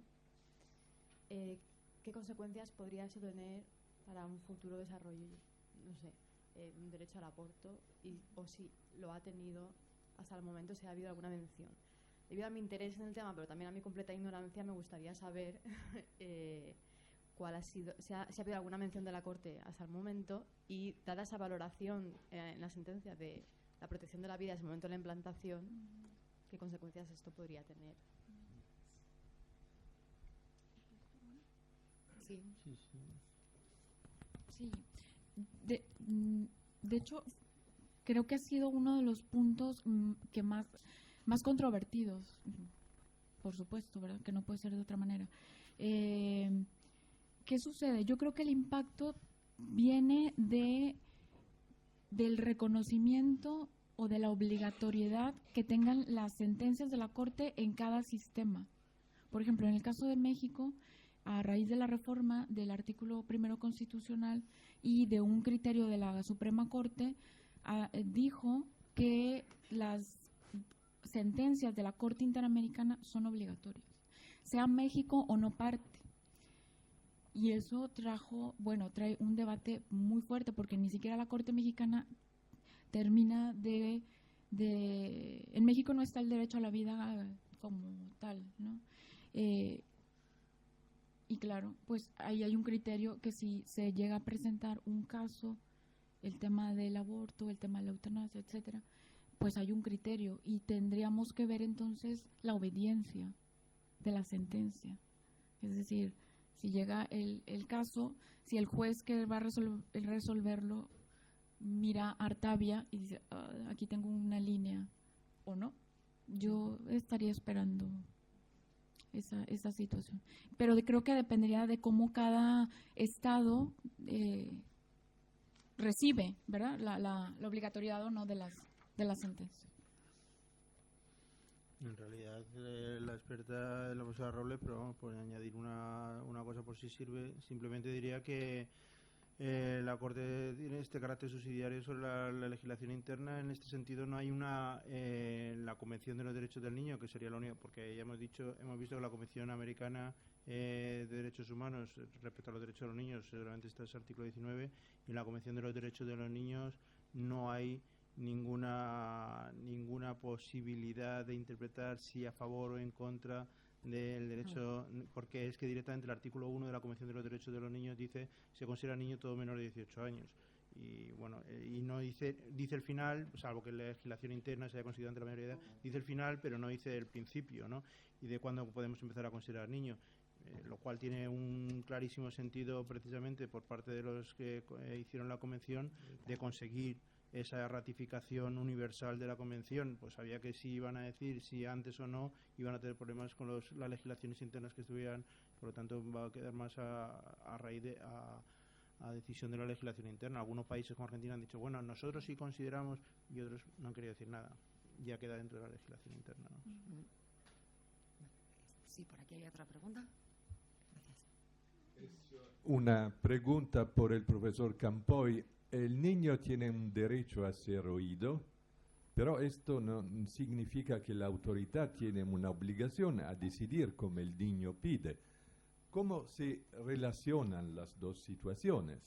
¿qué consecuencias podría eso tener para un futuro desarrollo? No sé, un derecho al aborto, o si lo ha tenido hasta el momento, si ha habido alguna mención. Debido a mi interés en el tema, pero también a mi completa ignorancia, me gustaría saber cuál ha sido, si ha habido alguna mención de la Corte hasta el momento, y dada esa valoración en la sentencia de la protección de la vida desde el momento de la implantación, ¿qué consecuencias esto podría tener? Sí. Sí, de hecho, creo que ha sido uno de los puntos que más controvertidos, por supuesto, ¿verdad? Que no puede ser de otra manera. ¿Qué sucede? Yo creo que el impacto viene del reconocimiento o de la obligatoriedad que tengan las sentencias de la Corte en cada sistema. Por ejemplo, en el caso de México, a raíz de la reforma del artículo 1 constitucional y de un criterio de la Suprema Corte, dijo que las sentencias de la Corte Interamericana son obligatorias, sea México o no parte. Y eso trae un debate muy fuerte, porque ni siquiera la Corte Mexicana termina en México no está el derecho a la vida como tal, ¿no? Y claro, pues ahí hay un criterio que si se llega a presentar un caso, el tema del aborto, el tema de la eutanasia, etcétera, pues hay un criterio y tendríamos que ver entonces la obediencia de la sentencia. Es decir, si llega el caso, si el juez que va a resolverlo mira a Artavia y dice, aquí tengo una línea, o no, yo estaría esperando esa situación. Pero creo que dependería de cómo cada estado recibe, ¿verdad?, la obligatoriedad o no de las sentencias. En realidad, la experta de la profesora Robles, pero vamos, por añadir una cosa por si sirve, simplemente diría que la Corte tiene este carácter subsidiario sobre la legislación interna. En este sentido, no hay la Convención de los Derechos del Niño, que sería la única, porque ya hemos visto que la Convención Americana de Derechos Humanos respecto a los derechos de los niños, seguramente está ese artículo 19, y en la Convención de los Derechos de los Niños no hay ninguna posibilidad de interpretar si a favor o en contra del derecho, porque es que directamente el artículo 1 de la Convención de los Derechos de los Niños dice se considera niño todo menor de 18 años. Y bueno, y no dice el final, salvo que la legislación interna se haya considerado ante la mayoría de edad, dice el final, pero no dice el principio, ¿no? Y de cuándo podemos empezar a considerar niño. Lo cual tiene un clarísimo sentido precisamente por parte de los que hicieron la convención de conseguir esa ratificación universal de la convención. Pues sabía que si iban a decir si antes o no iban a tener problemas con las legislaciones internas que estuvieran, por lo tanto va a quedar más a raíz de a decisión de la legislación interna. Algunos países como Argentina han dicho, bueno, nosotros sí consideramos, y otros no han querido decir nada. Ya queda dentro de la legislación interna, ¿no? Sí, por aquí hay otra pregunta. Una pregunta por el profesor Campoy. ¿El niño tiene un derecho a ser oído? Pero esto no significa que la autoridad tiene una obligación a decidir como el niño pide. ¿Cómo se relacionan las dos situaciones?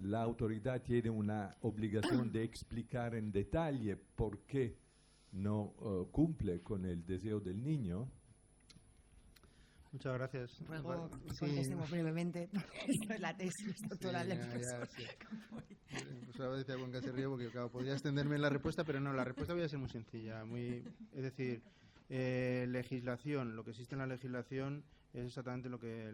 La autoridad tiene una obligación de explicar en detalle por qué no cumple con el deseo del niño. Muchas gracias. Luego Sí. contestemos brevemente. Esto es la tesis doctoral del profesor. Sí. Pues ahora decía Juan que se ríe porque claro, podría extenderme en la respuesta, pero no, la respuesta voy a ser muy sencilla. Es decir, legislación, lo que existe en la legislación es exactamente lo que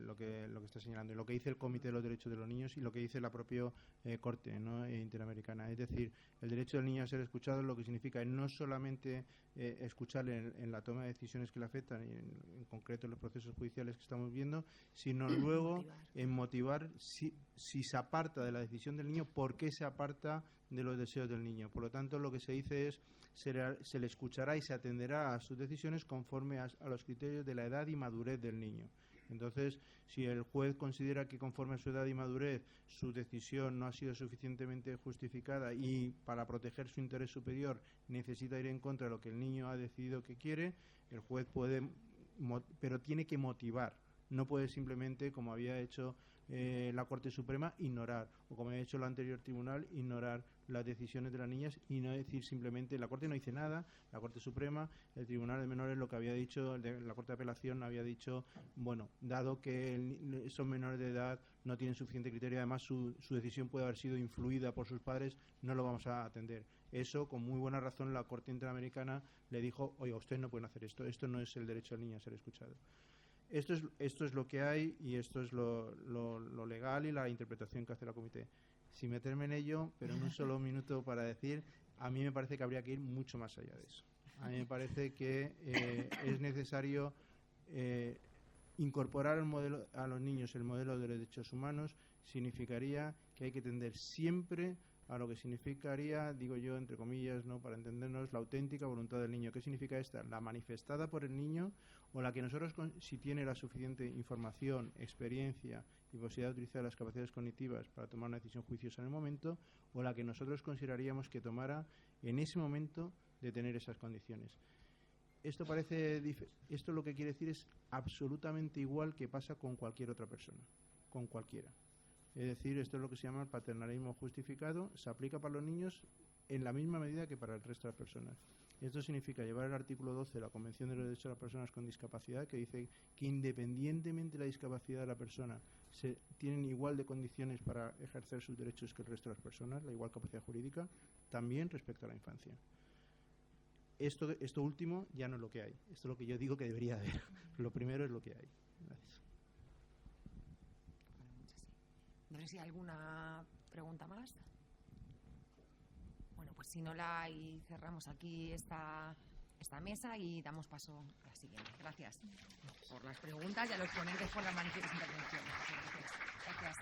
está señalando, y lo que dice el Comité de los Derechos de los Niños y lo que dice la propia Corte, ¿no?, Interamericana. Es decir, el derecho del niño a ser escuchado, lo que significa no solamente escuchar en la toma de decisiones que le afectan, y en concreto en los procesos judiciales que estamos viendo, sino luego en motivar si se aparta de la decisión del niño, por qué se aparta de los deseos del niño. Por lo tanto, lo que se dice es se le escuchará y se atenderá a sus decisiones conforme a los criterios de la edad y madurez del niño. Entonces, si el juez considera que conforme a su edad y madurez su decisión no ha sido suficientemente justificada y para proteger su interés superior necesita ir en contra de lo que el niño ha decidido que quiere, el juez puede, pero tiene que motivar. No puede simplemente, como había hecho la Corte Suprema, ignorar, o como había hecho el anterior tribunal, ignorar las decisiones de las niñas y no decir simplemente, la Corte no dice nada, la Corte Suprema, el Tribunal de Menores lo que había dicho, la Corte de Apelación había dicho, bueno, dado que son menores de edad, no tienen suficiente criterio, además su decisión puede haber sido influida por sus padres, no lo vamos a atender. Eso, con muy buena razón, la Corte Interamericana le dijo, oiga, ustedes no pueden hacer esto no es el derecho del niño a ser escuchado. Esto es lo que hay y esto es lo legal y la interpretación que hace la Comité. Sin meterme en ello, pero en un solo minuto para decir, a mí me parece que habría que ir mucho más allá de eso. A mí me parece que es necesario incorporar a los niños el modelo de derechos humanos. Significaría que hay que tender siempre a lo que significaría, digo yo, entre comillas, ¿no?, para entendernos, la auténtica voluntad del niño. ¿Qué significa esta? La manifestada por el niño, o la que nosotros, si tiene la suficiente información, experiencia y posibilidad de utilizar las capacidades cognitivas para tomar una decisión juiciosa en el momento, o la que nosotros consideraríamos que tomara en ese momento de tener esas condiciones. Esto lo que quiere decir es absolutamente igual que pasa con cualquier otra persona, con cualquiera. Es decir, esto es lo que se llama el paternalismo justificado, se aplica para los niños en la misma medida que para el resto de las personas. Esto significa llevar el artículo 12 de la Convención de los Derechos de las Personas con Discapacidad, que dice que independientemente de la discapacidad de la persona, tienen igual de condiciones para ejercer sus derechos que el resto de las personas, la igual capacidad jurídica, también respecto a la infancia. Esto último ya no es lo que hay, esto es lo que yo digo que debería haber. Lo primero es lo que hay. Gracias. No sé si hay alguna pregunta más. Bueno, pues si no la hay, cerramos aquí esta mesa y damos paso a la siguiente. Gracias por las preguntas y a los ponentes por las magníficas intervenciones. Gracias.